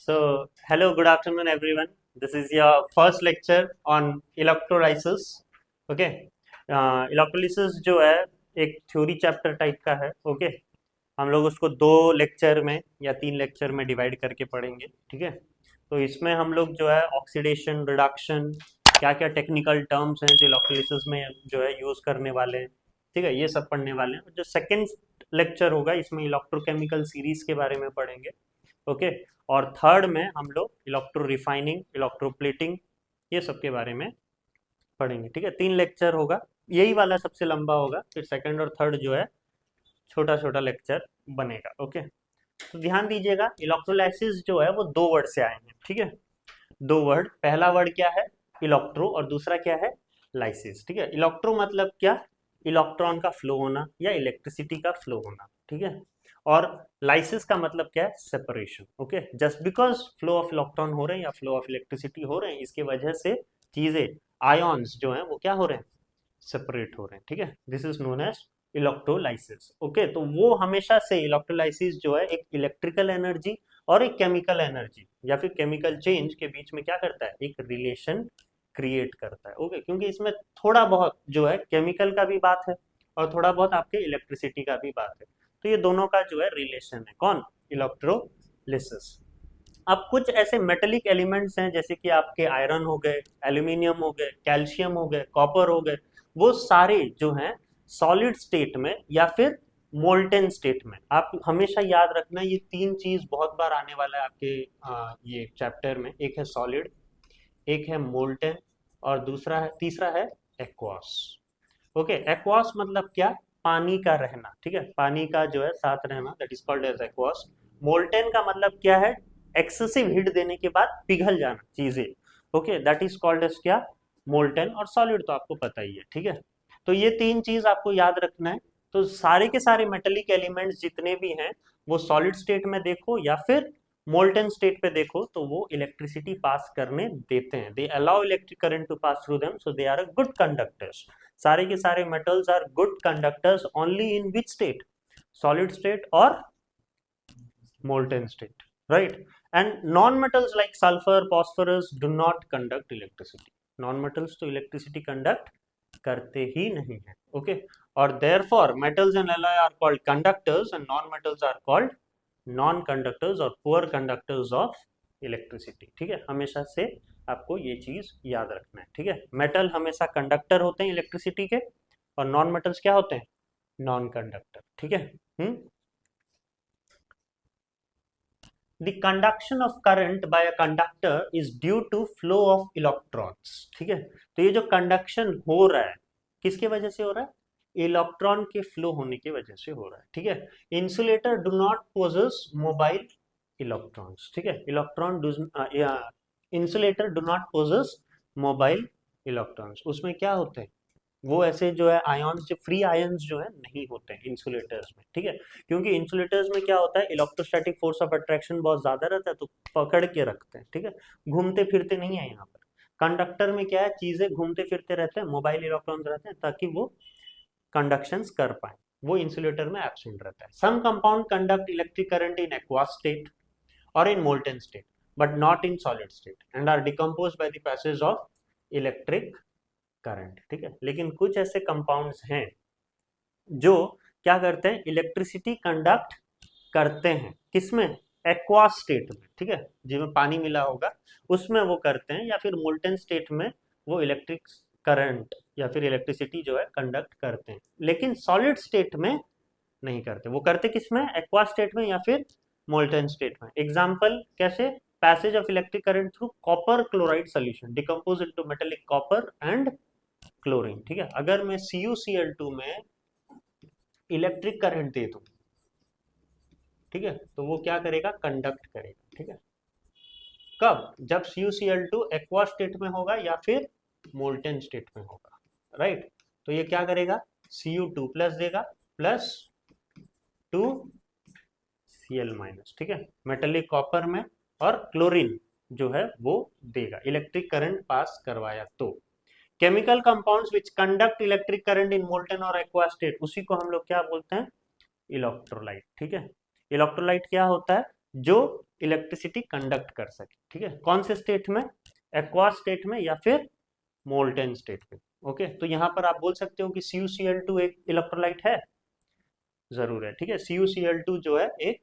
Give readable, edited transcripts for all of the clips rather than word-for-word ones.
Hello, good afternoon, everyone. This is your first lecture on electrolysis. Okay, electrolysis जो है एक theory chapter type का है. Okay, हम लोग उसको 2 लेक्चर में या 3 लेक्चर में डिवाइड करके पढ़ेंगे. ठीक है, तो इसमें हम लोग जो है ऑक्सीडेशन, रिडक्शन, क्या क्या टेक्निकल टर्म्स हैं जो इलेक्ट्रोलिसिस में जो है यूज़ करने वाले हैं. ठीक है, ये सब पढ़ने वाले हैं. जो सेकेंड लेक्चर होगा इसमें इलेक्ट्रोकेमिकल सीरीज के बारे में पढ़ेंगे. ओके, और थर्ड में हम लोग इलेक्ट्रो रिफाइनिंग, इलेक्ट्रोप्लेटिंग, ये सब के बारे में पढ़ेंगे. ठीक है, 3 लेक्चर होगा. यही वाला सबसे लंबा होगा, फिर सेकंड और थर्ड जो है छोटा छोटा लेक्चर बनेगा. ओके, तो ध्यान दीजिएगा, इलेक्ट्रोलाइसिस जो है वो 2 वर्ड से आए हैं. ठीक है, 2 वर्ड. पहला वर्ड क्या है? इलेक्ट्रो, और दूसरा क्या है? लाइसिस. ठीक है, इलेक्ट्रो मतलब क्या? इलेक्ट्रॉन का फ्लो होना या इलेक्ट्रिसिटी का फ्लो होना. ठीक है, और लाइसिस का मतलब क्या है? Separation. Okay, just because flow of electron हो रहे हैं या फ्लो ऑफ इलेक्ट्रिसिटी हो रहे हैं, इसकी वजह से चीजें, आयॉन्स जो हैं वो क्या हो रहे हैं? सेपरेट हो रहे हैं. ठीक है, this is known as electrolysis. Okay, तो वो हमेशा से इलेक्ट्रोलाइसिस जो है एक इलेक्ट्रिकल एनर्जी और एक केमिकल एनर्जी या फिर केमिकल चेंज के बीच में क्या करता है? एक रिलेशन क्रिएट करता है. ओके, क्योंकि इसमें थोड़ा बहुत जो है केमिकल का भी बात है और थोड़ा बहुत आपके इलेक्ट्रिसिटी का भी बात है. तो ये दोनों का जो है रिलेशन है. कौन? इलेक्ट्रोलिसिस. अब कुछ ऐसे मेटेलिक एलिमेंट्स हैं जैसे कि आपके आयरन हो गए, एल्यूमिनियम हो गए, कैल्शियम हो गए, कॉपर हो गए, वो सारे जो हैं सॉलिड स्टेट में या फिर मोल्टेन स्टेट में. आप हमेशा याद रखना, ये 3 चीज बहुत बार आने वाला है आपके ये चैप्टर में. एक है सॉलिड, एक है मोल्टेन, और दूसरा है, तीसरा है एक्वास. ओके, एक्वास मतलब क्या? पानी का रहना. ठीक है, पानी का जो है साथ रहना, that is called as aqueous. Molten का मतलब क्या है? एक्सेसिव हीट देने के बाद पिघल जाना चीजें. Okay, that is called as क्या? मोल्टेन. और सॉलिड तो आपको पता ही है. ठीक है, तो ये 3 चीज आपको याद रखना है. तो सारे के सारे मेटेलिक एलिमेंट्स जितने भी हैं वो सॉलिड स्टेट में देखो या फिर मोल्टेन स्टेट पे देखो, तो वो इलेक्ट्रिसिटी पास करने देते हैं. They allow electric current to pass through them, so they are a good conductors. सारे के सारे metals are good conductors only in which state? Solid state और molten state, right? And non-metals like sulfur, phosphorus do not conduct electricity. Non-metals तो electricity conduct करते ही नहीं है. Okay, और therefore metals and alloy are called conductors and non-metals are called non-conductors or poor conductors of electricity. ठीक है, हमेशा से आपको ये चीज याद रखना है. ठीक है, मेटल हमेशा कंडक्टर होते हैं इलेक्ट्रिसिटी के, और नॉन मेटल्स क्या होते हैं? Non conductor. ठीक है. The conduction of current by a conductor is due to flow of electrons. ठीक है, तो ये जो कंडक्शन हो रहा है किसके वजह से हो रहा है? इलेक्ट्रॉन के फ्लो होने की वजह से हो रहा है. ठीक है, insulator do not possess mobile electrons. ठीक है, electron insulator do not possess mobile electrons. उसमें क्या होते हैं? वो ऐसे जो है आयन्स, जो फ्री आयन्स जो है नहीं होते हैं इंसुलेटर्स में. ठीक है, क्योंकि इंसुलेटर्स में क्या होता है? इलेक्ट्रोस्टैटिक फोर्स ऑफ अट्रैक्शन बहुत ज्यादा रहता है, तो पकड़ के रखते हैं. ठीक है, घूमते फिरते नहीं है यहाँ पर. कंडक्टर में क्या है? चीजें घूमते फिरते रहते हैं, मोबाइल इलेक्ट्रॉन्स रहते हैं, ताकि वो कंडक्शंस कर पाए. वो इंसुलेटर में एब्सेंट रहता है. Some compound conduct electric current in aqueous state और in molten state, but not in solid state, and are decompose by the passage of electric current. ठीक है, लेकिन कुछ ऐसे कंपाउंड्स हैं जो क्या करते हैं? इलेक्ट्रिसिटी कंडक्ट करते हैं. किसमें? एक्वास स्टेट में. ठीक है, जिसमें पानी मिला होगा उसमें वो करते हैं, या फिर मोल्टेन स्टेट में वो इलेक्ट्रिक करंट या फिर इलेक्ट्रिसिटी जो है कंडक्ट करते हैं, लेकिन सॉलिड स्टेट में नहीं करते. वो करते किसमें? एक्वा स्टेट में या फिर मोल्टेन स्टेट में. एग्जाम्पल कैसे? Passage of electric current through copper chloride solution, decompose into metallic copper and chlorine. ठीक है, अगर मैं CuCl2 में इलेक्ट्रिक करंट दे दूं, ठीक है, तो वो क्या करेगा? कंडक्ट करेगा. ठीक है, कब? जब CuCl2 एक्वा स्टेट में होगा या फिर मोल्टेन स्टेट में होगा. राइट, तो ये क्या करेगा? Cu2 प्लस देगा, प्लस 2Cl माइनस. ठीक है, मेटेलिक कॉपर में, और क्लोरीन जो है वो देगा इलेक्ट्रिक करंट पास करवाया. तो chemical compounds which conduct electric current in molten और एक्वा स्टेट, उसी को हम लोग क्या बोलते हैं? इलेक्ट्रोलाइट. ठीक है, इलेक्ट्रोलाइट क्या होता है? जो इलेक्ट्रिसिटी कंडक्ट कर सके, ठीक है। कौन से स्टेट में, एक्वास स्टेट में या फिर मोल्टेन स्टेट में। ओके, तो यहाँ पर आप बोल सकते हो कि CuCl2 एक इलेक्ट्रोलाइट है, जरूर है, ठीक है। CuCl2 जो है एक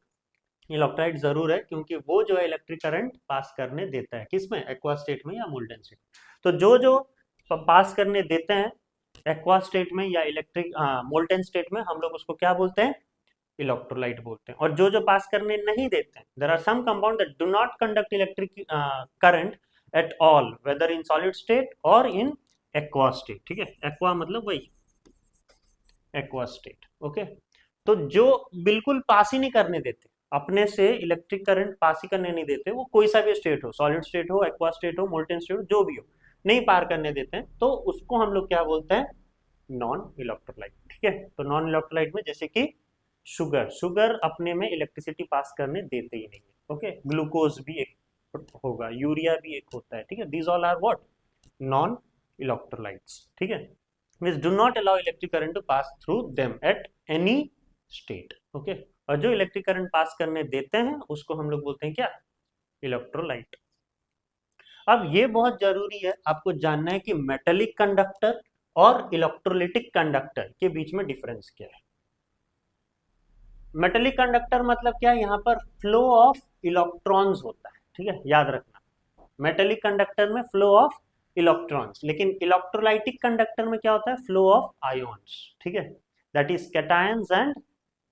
इलेक्ट्रोलाइट जरूर है, क्योंकि वो जो है इलेक्ट्रिक करंट पास करने देता है, किसमें, एक्वा स्टेट में या मोल्टेन स्टेट। तो जो जो पास करने देते हैं एक्वा स्टेट में या इलेक्ट्रिक मोल्टेन स्टेट में, हम लोग उसको क्या बोलते हैं, इलेक्ट्रोलाइट बोलते हैं। और जो जो पास करने नहीं देते हैं, there are some compound that do not conduct electric current at all, whether in solid state और इन एक्वा स्टेट, ठीक है। एक्वा मतलब वही एक्वा स्टेट, ओके। तो जो बिल्कुल पास ही नहीं करने देते, अपने से इलेक्ट्रिक करंट पास ही करने नहीं देते, वो कोई सा भी स्टेट हो, सॉलिड स्टेट हो, एक्वा स्टेट हो, मोल्टेन स्टेट हो, जो भी हो, नहीं पार करने देते हैं, तो उसको हम लोग क्या बोलते हैं, नॉन इलेक्ट्रोलाइट, ठीक है। तो नॉन इलेक्ट्रोलाइट में जैसे कि शुगर अपने में इलेक्ट्रिसिटी पास करने देते ही नहीं है, ओके। ग्लूकोज भी एक होगा, यूरिया भी एक होता है, ठीक है। These all are what, non electrolytes, ठीक है। Means do not allow electric current to pass through them at any state, okay. और जो इलेक्ट्रिक करंट पास करने देते हैं उसको हम लोग बोलते हैं क्या, इलेक्ट्रोलाइट। अब ये बहुत जरूरी है आपको जानना है कि मेटेलिक कंडक्टर और इलेक्ट्रोलिटिक कंडक्टर के बीच में डिफरेंस क्या है। मेटेलिक कंडक्टर मतलब क्या है, यहाँ पर फ्लो ऑफ इलेक्ट्रॉन्स होता है, ठीक है, याद रखना। मेटेलिक कंडक्टर में फ्लो ऑफ इलेक्ट्रॉन्स, लेकिन इलेक्ट्रोलाइटिक कंडक्टर में क्या होता है, फ्लो ऑफ आयोन्स, ठीक है, that is cations and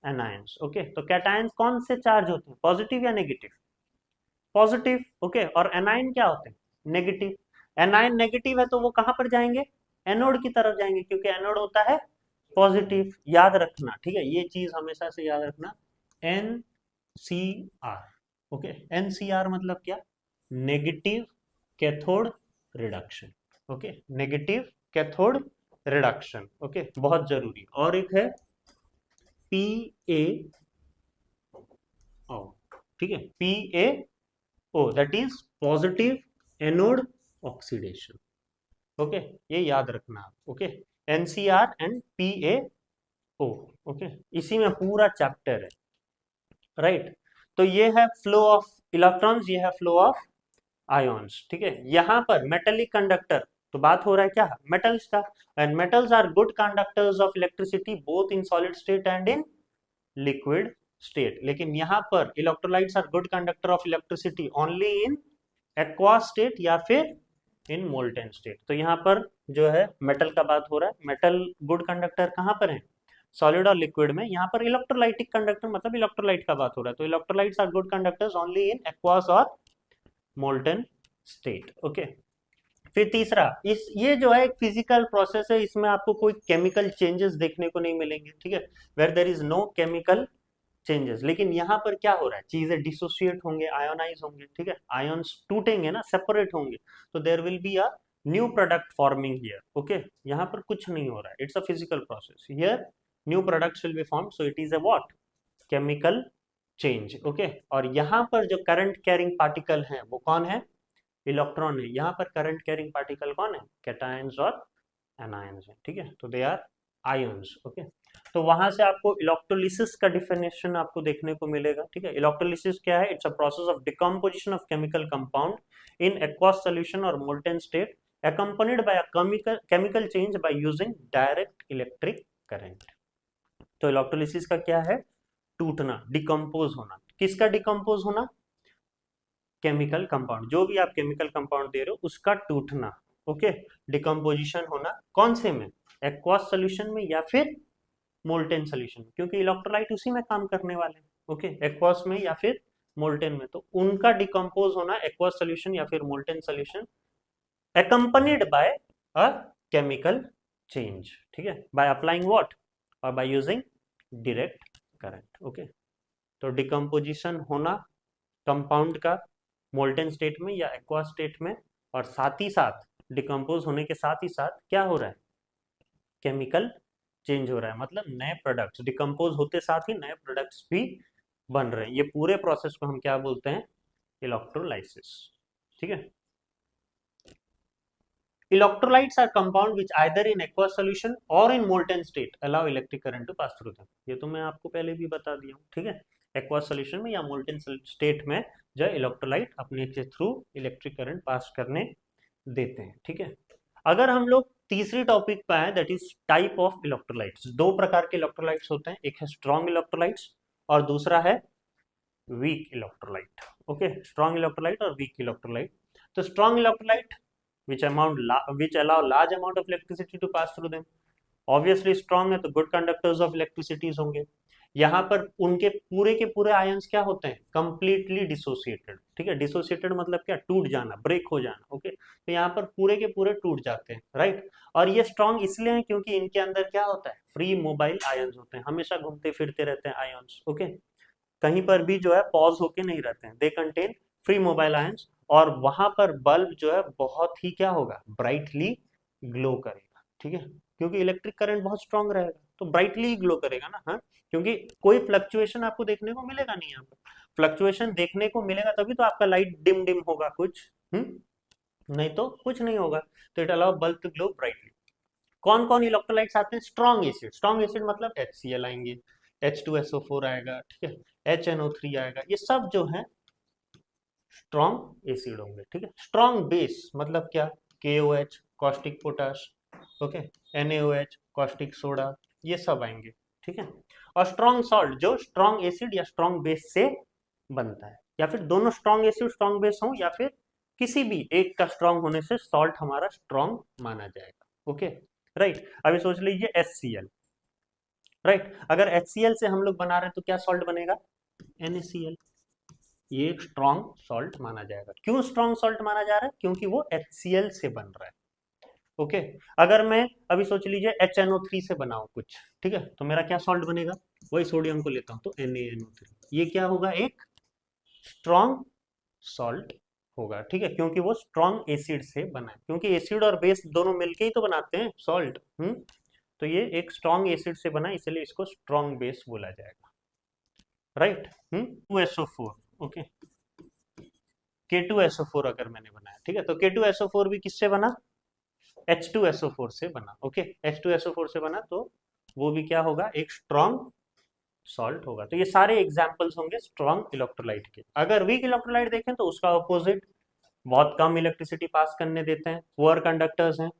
anions, okay. तो कैटायंस कौन से चार्ज होते हैं, पॉजिटिव या नेगेटिव, पॉजिटिव, ओके। और एनायन क्या होते हैं, नेगेटिव। एनायन नेगेटिव है तो वो कहां पर जाएंगे, एनोड की तरफ जाएंगे, क्योंकि एनोड होता है पॉजिटिव, याद रखना, ठीक है, ये चीज हमेशा से याद रखना। NCR, okay. NCR मतलब क्या, negative cathode reduction, okay, negative cathode reduction, okay, बहुत जरूरी। और एक है PaO, ठीक है, PaO that is positive anode oxidation, okay, ये याद रखना आप, okay. NCR and PaO, okay, इसी में पूरा चैप्टर है, राइट। तो ये है फ्लो ऑफ इलेक्ट्रॉन्स, ये है फ्लो ऑफ आयोन्स, ठीक है। यहां पर मेटेलिक कंडक्टर, तो बात हो रहा है क्या, मेटल्स का, and metals are good conductors of electricity both in solid state and in liquid state. लेकिन यहाँ पर electrolytes are good conductors of electricity only in aqua state या फिर इन मोल्टेन स्टेट। तो यहाँ पर जो है मेटल का बात हो रहा है, मेटल गुड कंडक्टर कहाँ पर है, सॉलिड और लिक्विड में। यहाँ पर इलेक्ट्रोलाइटिक कंडक्टर मतलब इलेक्ट्रोलाइट का बात हो रहा है, तो electrolytes are good conductors only in aqueous और मोल्टेन स्टेट, ओके। फिर तीसरा, इस ये जो है एक फिजिकल प्रोसेस है, इसमें आपको कोई केमिकल चेंजेस देखने को नहीं मिलेंगे, ठीक है, where there is no chemical changes. लेकिन यहाँ पर क्या हो रहा है, चीजें डिसोसिएट होंगे, आयोनाइज होंगे, ठीक है, आयन्स टूटेंगे ना, सेपरेट होंगे, तो there will be a new product forming here, okay. यहाँ पर कुछ नहीं हो रहा है, it's a physical process, here new products will be formed, so it is a what, chemical change, okay. और यहाँ पर जो करंट कैरिंग पार्टिकल है वो कौन है, इलेक्ट्रॉन है। यहाँ पर करंट कैरिंग पार्टिकल कौन है, कैटायंस और एनायंस है, ठीक है, तो दे आर आयंस, ओके। तो वहां से आपको इलेक्ट्रोलिसिस का डिफिनेशन आपको देखने को मिलेगा, ठीक है। इलेक्ट्रोलिसिस क्या है, it's a process of decomposition of chemical compound in aqueous solution और molten state accompanied by a chemical change by using direct electric current। तो इलेक्ट्रोलिसिस का क्या है, टूटना, डिकम्पोज होना। किसका डिकम्पोज होना, केमिकल कंपाउंड, जो भी आप केमिकल कंपाउंड दे रहे हो उसका टूटना, ओके, डिकम्पोजिशन होना, कौन से में, एक्वस सॉल्यूशन में या फिर मोल्टेन सॉल्यूशन में, क्योंकि इलेक्ट्रोलाइट उसी में काम करने वाले हैं, ओके, एक्वस में या फिर मोल्टेन में। तो उनका डिकम्पोज होना एक्वस सॉल्यूशन या फिर molten solution, accompanied by a chemical change, ठीक है, by applying what, और by using direct current, okay. तो डिकम्पोजिशन होना कंपाउंड का मोल्टेन स्टेट में या एक्वा स्टेट में, और साथ ही साथ डिकम्पोज होने के साथ ही साथ क्या हो रहा है, केमिकल चेंज हो रहा है, मतलब नए प्रोडक्ट्स, डिकम्पोज होते साथ ही नए प्रोडक्ट्स भी बन रहे हैं। ये पूरे प्रोसेस को हम क्या बोलते हैं, इलेक्ट्रोलाइसिस, ठीक है। Electrolytes are compound which either in aqueous solution or in molten state allow electric current to pass through them। ये तो मैं आपको पहले भी बता दिया हूँ, ठीक है। एक्वा सॉल्यूशन में या मोल्टेन स्टेट में जो है इलेक्ट्रोलाइट अपने के थ्रू इलेक्ट्रिक करंट पास करने देते हैं, ठीक है। अगर हम लोग तीसरी टॉपिक पे आए, that is type of electrolytes. दो प्रकार के इलेक्ट्रोलाइट्स होते हैं, एक है स्ट्रॉन्ग इलेक्ट्रोलाइट्स और दूसरा है weak electrolyte. Okay, strong electrolyte और वीक इलेक्ट्रोलाइट। तो strong electrolyte which allow large amount of electricity to pass through them। Obviously strong है तो गुड कंडक्टर्स ऑफ इलेक्ट्रिसिटीज होंगे। यहाँ पर उनके पूरे के पूरे आयंस क्या होते हैं, कंप्लीटली डिसोसिएटेड, ठीक है। डिसोसिएटेड मतलब क्या, टूट जाना, ब्रेक हो जाना, ओके। तो यहाँ पर पूरे के पूरे टूट जाते हैं, राइट। और ये स्ट्रॉन्ग इसलिए है क्योंकि इनके अंदर क्या होता है, फ्री मोबाइल आयंस होते हैं, हमेशा घूमते फिरते रहते हैं आयंस, ओके। कहीं पर भी जो है पॉज होके नहीं रहते हैं, they contain free mobile ions. और वहां पर बल्ब जो है बहुत ही क्या होगा, ब्राइटली ग्लो करेगा, ठीक है, क्योंकि इलेक्ट्रिक करंट बहुत स्ट्रांग रहेगा तो ब्राइटली ग्लो करेगा ना। हाँ, क्योंकि कोई फ्लक्चुएशन आपको देखने को मिलेगा नहीं, यहाँ पर फ्लक्चुएशन देखने को मिलेगा तभी तो आपका लाइट डिम डिम होगा कुछ, नहीं तो कुछ नहीं होगा। तो it allow bulb to glow brightly. कौन कौन इलेक्ट्रोलाइट्स आते हैं, स्ट्रॉन्ग एसिड। स्ट्रॉन्ग एसिड मतलब HCl आएंगे, H2SO4 आएगा, ठीक है, HNO3 आएगा, ये सब जो है स्ट्रॉन्ग एसिड होंगे, ठीक है। स्ट्रॉन्ग बेस मतलब क्या, KOH caustic potash, okay, NaOH caustic soda, ये सब आएंगे, ठीक है। और स्ट्रॉन्ग सॉल्ट जो स्ट्रॉन्ग एसिड या स्ट्रॉन्ग बेस से बनता है, या फिर दोनों स्ट्रॉन्ग एसिड स्ट्रॉन्ग बेस हो, या फिर किसी भी एक का स्ट्रॉन्ग होने से सॉल्ट हमारा स्ट्रॉन्ग माना जाएगा, ओके, राइट। अभी सोच लीजिए HCl, राइट। अगर HCl से हम लोग बना रहे हैं तो क्या सॉल्ट बनेगा, NaCl। ये एक स्ट्रॉन्ग सॉल्ट माना जाएगा। क्यों स्ट्रॉन्ग सॉल्ट माना जा रहा है, क्योंकि वो HCl से बन रहा है, ओके। अगर मैं अभी सोच लीजिए HNO3 से बनाऊं कुछ, ठीक है, तो मेरा क्या सॉल्ट बनेगा, वही सोडियम को लेता हूं तो NaNO3, ये क्या होगा, एक स्ट्रॉन्ग सॉल्ट होगा, ठीक है, क्योंकि वो स्ट्रॉन्ग एसिड से बना है, क्योंकि एसिड और बेस दोनों मिलके ही तो बनाते हैं सॉल्ट, तो ये एक स्ट्रॉन्ग एसिड से बना, इसलिए इसको स्ट्रॉन्ग बेस बोला जाएगा, राइट। 2SO4, ओके, K2SO4 अगर मैंने बनाया, ठीक है, तो K2SO4 भी किससे बना, H2SO4 से बना, ओके, H2SO4 से बना, तो वो भी क्या होगा, एक स्ट्रॉन्ग सॉल्ट होगा। तो ये सारे एग्जाम्पल्स होंगे स्ट्रॉन्ग इलेक्ट्रोलाइट के। अगर वीक इलेक्ट्रोलाइट देखें तो उसका ऑपोजिट, बहुत कम इलेक्ट्रिसिटी पास करने देते हैं, पुअर कंडक्टर्स हैं,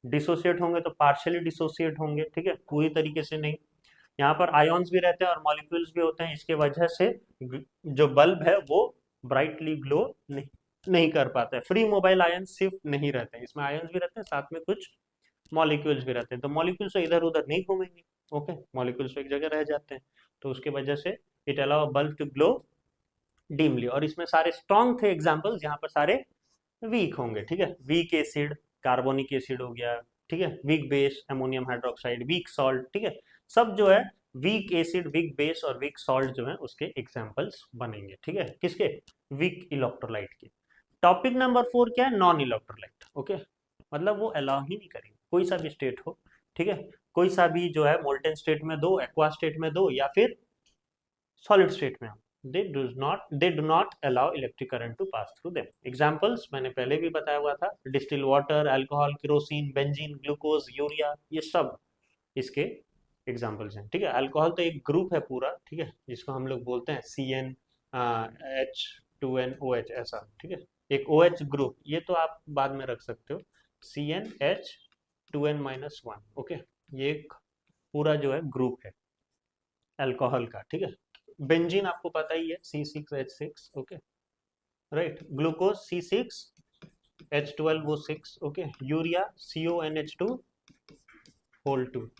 डिसोसिएट होंगे तो पार्शियली डिसोसिएट होंगे, ठीक है, पूरी तरीके से नहीं। यहाँ पर आयॉन्स भी रहते हैं और मॉलिक्यूल्स भी होते हैं, इसके वजह से जो बल्ब है वो ब्राइटली ग्लो नहीं कर पाता है। फ्री मोबाइल आयन सिर्फ नहीं रहते हैं, इसमें आयन्स भी रहते हैं, साथ में कुछ मॉलिक्यूल्स भी रहते हैं, तो मॉलिक्यूल्स तो इधर उधर नहीं घूमेंगे, ओके, मॉलिक्यूल्स तो एक जगह रह जाते हैं, तो उसके वजह से it allow bulb to glow dimly. और इसमें सारे स्ट्रॉन्ग थे एग्जाम्पल्स, यहाँ पर सारे वीक होंगे, ठीक है। वीक एसिड कार्बोनिक एसिड हो गया, ठीक है, weak base ammonium hydroxide, weak salt, ठीक है, सब जो है वीक एसिड, वीक बेस और वीक सॉल्ट जो है उसके एग्जाम्पल्स बनेंगे, ठीक है, किसके, वीक इलेक्ट्रोलाइट के। टॉपिक नंबर 4 क्या है, नॉन इलेक्ट्रोलाइट, ओके, मतलब वो अलाउ ही नहीं करेंगे, कोई सा भी स्टेट हो, ठीक है, कोई सा भी जो है मोल्टेन स्टेट में दो, एक्वा स्टेट में दो, या फिर सॉलिड स्टेट में हो, they do not allow electric current to pass through them। Examples मैंने पहले भी बताया हुआ था, distil water, alcohol, kerosene, benzene, glucose, urea, ये सब इसके एग्जाम्पल्स हैं, ठीक है। अल्कोहल तो एक ग्रुप है पूरा, ठीक है, जिसको हम लोग बोलते हैं CnH2nOH ऐसा, ठीक है, एक OH ग्रुप, ये तो आप बाद में रख सकते हो, CnH2n-1, ओके, ये एक पूरा जो है ग्रुप है अल्कोहल का, ठीक है। बेंजीन आपको पता ही है, C6H6, okay, right. Glucose C6H12O6, okay. Urea CONH2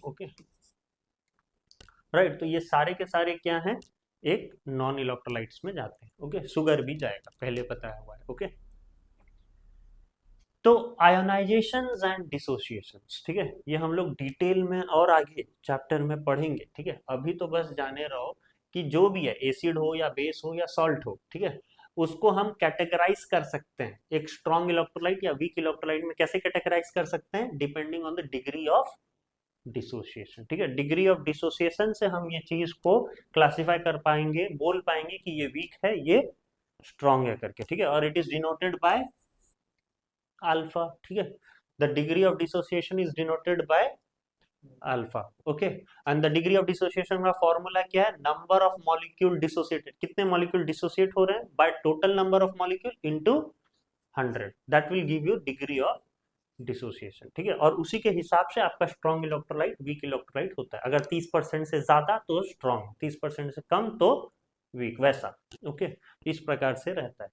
okay, right. तो ये सारे के सारे क्या हैं, एक नॉन इलेक्ट्रोलाइट्स में जाते हैं, ओके। शुगर भी जाएगा, पहले बताया हुआ है, ओके। तो आयोनाइजेशन एंड डिसोसिएशंस, ठीक है, ये हम लोग डिटेल में और आगे चैप्टर में पढ़ेंगे, ठीक है। अभी तो बस जाने रहो कि जो भी है, एसिड हो या बेस हो या सॉल्ट हो, ठीक है, उसको हम कैटेगराइज कर सकते हैं एक स्ट्रॉन्ग इलेक्ट्रोलाइट या वीक इलेक्ट्रोलाइट में। कैसे कैटेगराइज कर सकते हैं, depending on the degree of dissociation, ठीक है। डिग्री ऑफ डिसोसिएशन से हम ये चीज को क्लासिफाई कर पाएंगे, बोल पाएंगे कि ये वीक है, ये स्ट्रॉन्ग है करके, ठीक है। और it is denoted by alpha, ठीक है। The degree of dissociation is denoted by alpha, okay. And the degree of dissociation का फॉर्मूला क्या है? नंबर ऑफ मॉलिक्यूल डिसोसिएटेड, कितने मॉलिक्यूल डिसोसिएट हो रहे हैं by total number of molecule into 100, that will give you degree of dissociation, ठीक है। और उसी के हिसाब से आपका स्ट्रॉन्ग इलेक्ट्रोलाइट, वीक इलेक्ट्रोलाइट होता है। अगर 30% से ज्यादा तो स्ट्रॉन्ग, 30% से कम तो वीक, वैसा, ओके। इस प्रकार से रहता है।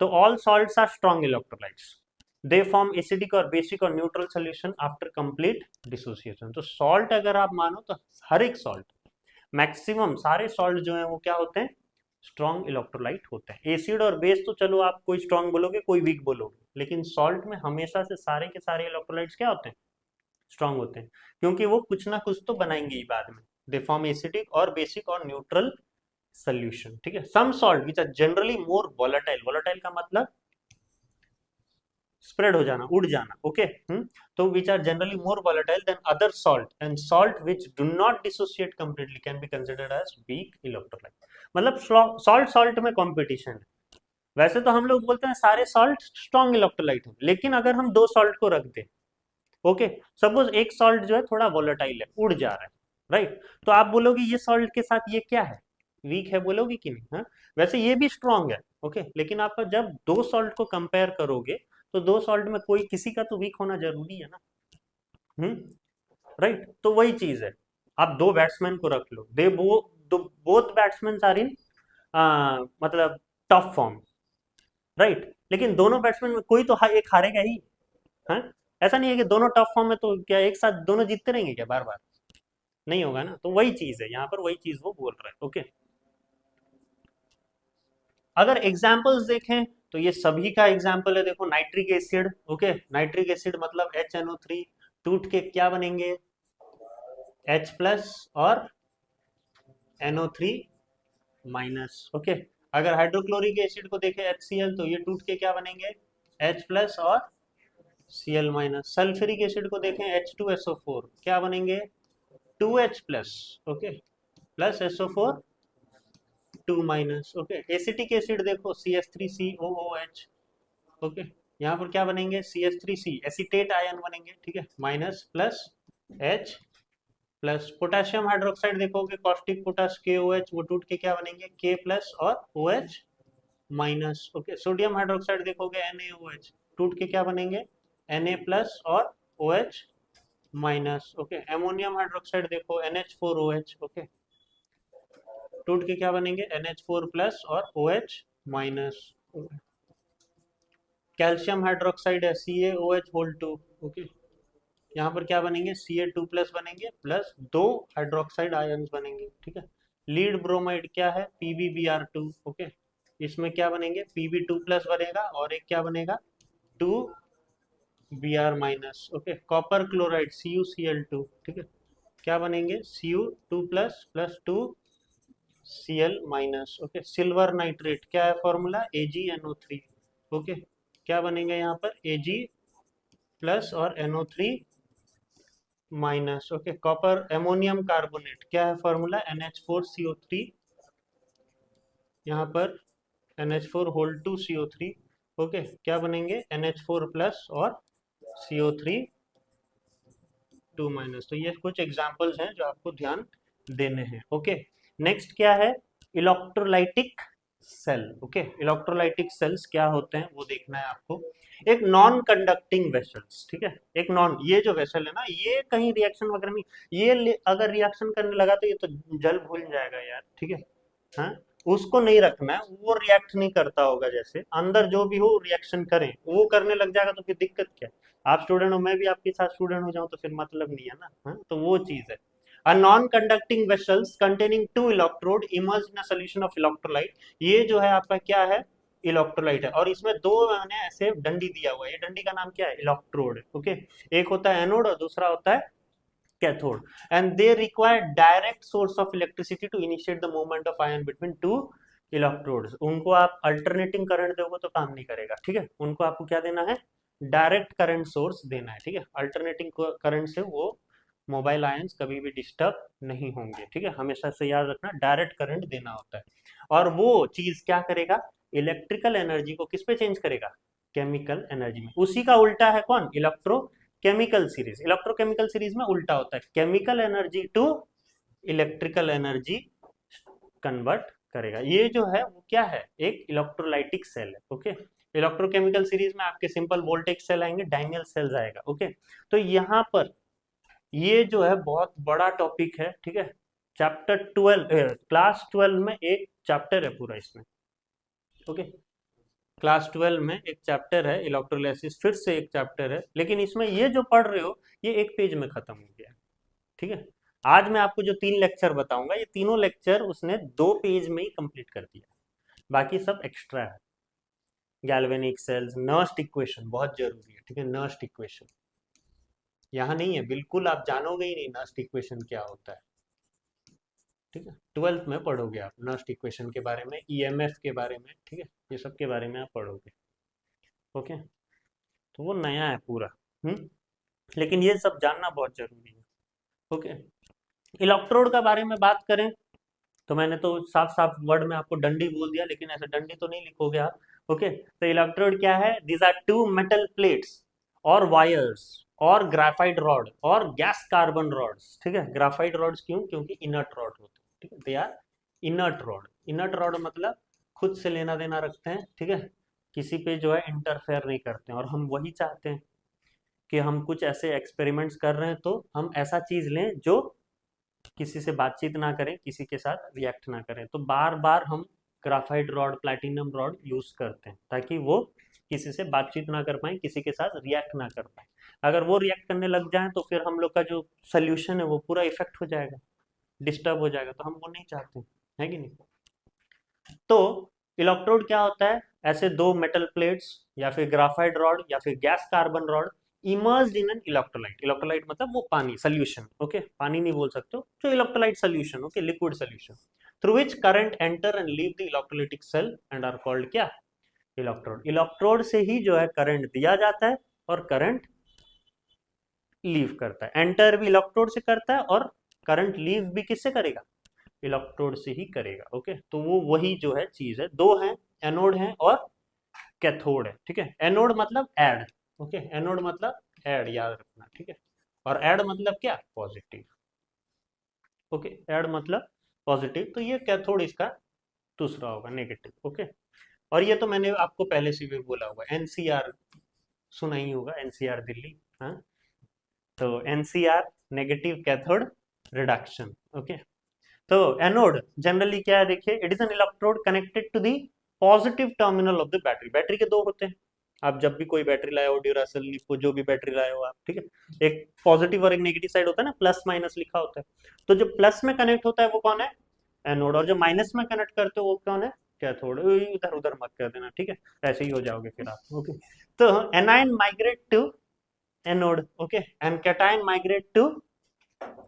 तो all salts are strong electrolytes, they form acidic और बेसिक और neutral solution after complete dissociation. तो सॉल्ट अगर आप मानो तो हर एक सॉल्ट, मैक्सिमम सारे सॉल्ट जो है वो क्या होते हैं? स्ट्रॉन्ग इलेक्ट्रोलाइट होते हैं। एसिड और बेस तो चलो आप कोई स्ट्रॉन्ग बोलोगे कोई वीक बोलोगे, लेकिन सॉल्ट में हमेशा से सारे के सारे इलेक्ट्रोलाइट्स क्या होते हैं? स्ट्रॉन्ग होते हैं, क्योंकि वो कुछ ना कुछ तो बनाएंगे ही बाद में। दे फॉर्म एसिडिक और बेसिक और न्यूट्रल सॉल्यूशन, ठीक है। Some salt which are generally more volatile, volatile का मतलब स्प्रेड हो जाना, उड़ जाना, ओके। तो which are generally more volatile than other salt, and salt which do not dissociate completely can be considered as weak electrolyte. मतलब salt salt में competition है। वैसे तो हम लोग बोलते हैं सारे सॉल्ट स्ट्रॉन्ग इलेक्ट्रोलाइट हैं, लेकिन अगर हम दो सॉल्ट को रख दें, ओके, सपोज एक सॉल्ट जो है थोड़ा वोलेटाइल है, उड़ जा रहा है, राइट, तो आप बोलोगे ये सॉल्ट के साथ ये क्या है? वीक है बोलोगे कि नहीं? हाँ, वैसे ये भी स्ट्रॉन्ग है, ओके, लेकिन आप जब दो सॉल्ट को कंपेयर करोगे तो दो सॉल्ट में कोई किसी का तो वीक होना जरूरी है ना। राइट, तो वही चीज है। आप दो बैट्समैन को रख लो, they both batsman are in मतलब टफ फॉर्म, राइट, लेकिन दोनों बैट्समैन में कोई तो एक हारेगा ही। हाँ, ऐसा नहीं है कि दोनों टफ फॉर्म में तो क्या एक साथ दोनों जीतते रहेंगे क्या बार बार? नहीं होगा ना। तो वही चीज है यहाँ पर, वही चीज वो बोल रहा है, ओके। अगर एग्जाम्पल्स देखें तो ये सभी का एग्जाम्पल है, देखो nitric acid, okay, nitric acid मतलब HNO3 टूट के क्या बनेंगे? H प्लस और NO3 माइनस, ओके। अगर हाइड्रोक्लोरिक एसिड को देखें HCl, तो ये टूट के क्या बनेंगे? H प्लस और Cl माइनस। सल्फ्यूरिक एसिड को देखें H2SO4, क्या बनेंगे? 2H plus, okay, plus SO4 2 minus, okay. Acetic acid देखो CH3COOH, ओके, यहाँ पर क्या बनेंगे? CH3C, एसिटेट आयन बनेंगे, ठीक है, minus plus H plus. Potassium hydroxide देखोगे कॉस्टिक पोटास KOH, वो टूट के क्या बनेंगे? K प्लस और OH minus, okay. Sodium hydroxide देखोगे NaOH, टूट के क्या बनेंगे? Na प्लस और OH minus, okay. Ammonium hydroxide देखो NH4OH, ओके, टूट के क्या बनेंगे? NH4 प्लस और OH माइनस। कैल्शियम हाइड्रोक्साइड है CaOH होल 2, ओके, यहाँ पर क्या बनेंगे? Ca2 प्लस बनेंगे, प्लस दो हाइड्रोक्साइड आयन्स बनेंगे, ठीक है। लीड ब्रोमाइड क्या है? PbBr2, ओके, इसमें क्या बनेंगे? Pb2 प्लस बनेगा और एक क्या बनेगा? 2Br minus, okay. Copper chloride CuCl2, ठीक है, क्या बनेंगे? Cu2 plus plus 2Cl minus, okay. Silver nitrate क्या है फॉर्मूला? AgNO3, ओके, क्या बनेंगे यहाँ पर? Ag प्लस और NO3 minus, okay. Copper ammonium carbonate क्या है फॉर्मूला? NH4CO3, यहाँ पर NH4 होल 2 CO3, ओके, क्या बनेंगे? NH4 प्लस और CO3 2 माइनस। तो ये कुछ एग्जांपल्स हैं जो आपको ध्यान देने हैं, ओके। नेक्स्ट क्या है? Electrolytic cell, okay. Electrolytic cells क्या होते हैं वो देखना है आपको। एक नॉन कंडक्टिंग वेसल्स, ठीक है, एक नॉन, ये जो वेसल है ना, ये कहीं रिएक्शन वगैरह नहीं, अगर रिएक्शन करने लगा तो ये तो जल भूल जाएगा यार, ठीक है। हाँ, उसको नहीं रखना है, वो रिएक्ट नहीं करता होगा, जैसे अंदर जो भी हो रिएक्शन करें, वो करने लग जाएगा तो फिर दिक्कत क्या है? आप स्टूडेंट हो, मैं भी आपके साथ स्टूडेंट हो जाऊं तो फिर मतलब नहीं है ना। हाँ, तो वो चीज है। A non-conducting vessels containing two electrode immersed in a solution of electrolyte, ये जो है आपका क्या है? इलेक्ट्रोलाइट है, और इसमें दो मैंने ऐसे डंडी दिया हुआ है, ये डंडी का नाम क्या है? Electrode, okay. एक होता है एनोड और दूसरा होता है cathode, and they require direct source of electricity to initiate the movement of ion between two electrodes. उनको आप अल्टरनेटिंग करंट दोगे तो काम नहीं करेगा, ठीक है, उनको आपको क्या देना है? डायरेक्ट करंट सोर्स देना है, ठीक है। अल्टरनेटिंग करंट से वो मोबाइल आयंस कभी भी डिस्टर्ब नहीं होंगे, ठीक है, हमेशा से याद रखना, डायरेक्ट करंट देना होता है। और वो चीज क्या करेगा? इलेक्ट्रिकल एनर्जी को किस पे चेंज करेगा? केमिकल एनर्जी में। उसी का उल्टा है कौन? Electrochemical series, electrochemical series में उल्टा होता है, chemical energy to electrical energy convert करेगा। ये जो है वो क्या है, एक इलेक्ट्रोलाइटिक सेल है। ओके, इलेक्ट्रोकेमिकल सीरीज में आपके सिंपल वोल्टेज सेल आएंगे, डायनियल सेल्स आएगा। ओके, तो यहाँ पर ये जो है बहुत बड़ा टॉपिक है, ठीक है। चैप्टर 12 क्लास 12 में एक चैप्टर है पूरा इसमें। ओके, क्लास 12 में एक चैप्टर है इलेक्ट्रोलाइसिस, फिर से एक चैप्टर है, लेकिन इसमें ये जो पढ़ रहे हो ये एक पेज में खत्म हो गया, ठीक है। आज मैं आपको जो 3 लेक्चर बताऊंगा, ये तीनों लेक्चर उसने 2 पेज में ही कंप्लीट कर दिया, बाकी सब एक्स्ट्रा है। गैल्वेनिक सेल्स, नर्स्ट इक्वेशन बहुत जरूरी है, ठीक है। नर्स्ट इक्वेशन यहाँ नहीं है बिल्कुल, आप जानोगे ही नहीं नर्स्ट इक्वेशन क्या होता है, ठीक है। 12th में पढ़ोगे आप नर्स्ट इक्वेशन के बारे में, ईएमएफ के बारे में, ठीक है, ये सब के बारे में आप पढ़ोगे। ओके, तो वो नया है पूरा, लेकिन ये सब जानना बहुत जरूरी है। ओके, इलेक्ट्रोड का बारे में बात करें तो मैंने तो साफ साफ वर्ड में आपको डंडी बोल दिया, लेकिन ऐसे डंडी तो नहीं लिखोगे आप। ओके, तो इलेक्ट्रोड क्या है, दीज आर 2 मेटल प्लेट्स और वायर्स और ग्राफाइट रॉड और गैस कार्बन रॉड्स, ठीक है। ग्राफाइट रॉड्स क्यों, क्योंकि इनर्ट रॉड होते हैं, ठीक है। They are inert rod, inert rod मतलब खुद से लेना देना रखते हैं, ठीक है, किसी पे जो है इंटरफेयर नहीं करते हैं। और हम वही चाहते हैं कि हम कुछ ऐसे एक्सपेरिमेंट्स कर रहे हैं तो हम ऐसा चीज लें जो किसी से बातचीत ना करें, किसी के साथ रिएक्ट ना करें। तो बार बार हम graphite rod, platinum rod use करते हैं ताकि वो किसी से बातचीत ना कर पाए, किसी के साथ रिएक्ट ना कर पाए। अगर वो रिएक्ट करने लग जाए तो फिर हम लोग का जो सोल्यूशन है वो पूरा इफेक्ट हो जाएगा, डिस्टर्ब हो जाएगा, तो हम वो नहीं चाहते, है कि नहीं। तो इलेक्ट्रोड क्या होता है, ऐसे 2 मेटल प्लेट्स या फिर ग्राफाइट रॉड या फिर gas carbon rod emerged in an electrolyte. Electrolyte मतलब वो पानी, सोल्यूशन। ओके, पानी नहीं बोल सकते हो, तो electrolyte solution, okay, liquid solution, through which current enter and leave the electrolytic cell and are called क्या, इलेक्ट्रोड। इलेक्ट्रोड से ही जो है करंट दिया जाता है और करंट लीव करता है। एंटर भी इलेक्ट्रोड से करता है और करंट लीव भी किससे करेगा, इलेक्ट्रोड से ही करेगा। ओके, तो वो वही जो है चीज है, 2 है, एनोड है और कैथोड है, ठीक है। एनोड मतलब ऐड, ओके, एनोड मतलब ऐड, याद रखना, ठीक है। और ऐड मतलब क्या, पॉजिटिव। ओके, ऐड मतलब पॉजिटिव, तो ये कैथोड इसका दूसरा होगा, नेगेटिव। ओके, और ये तो मैंने आपको पहले से भी बोला होगा, एनसीआर सुना ही होगा, एनसीआर दिल्ली, हाँ। तो NCR negative cathode reduction. Okay, तो एनोड जनरली क्या है, देखिए, it is an electrode connected to the positive terminal of the battery. Battery के 2 होते हैं, आप जब भी कोई बैटरी लाए हो, ड्यूरासेल, लिपो, जो भी बैटरी लाए हो आप, ठीक है, एक पॉजिटिव और एक नेगेटिव साइड होता है ना, प्लस माइनस लिखा होता है। तो जो प्लस में कनेक्ट होता है वो कौन है, एनोड, और जो माइनस में कनेक्ट करते हो वो कौन है, कैथोड। इधर उधर मत कर देना, ठीक है, ऐसे ही हो जाओगे फिर आप। ओके, तो anion migrate to anode, okay, and cation migrate to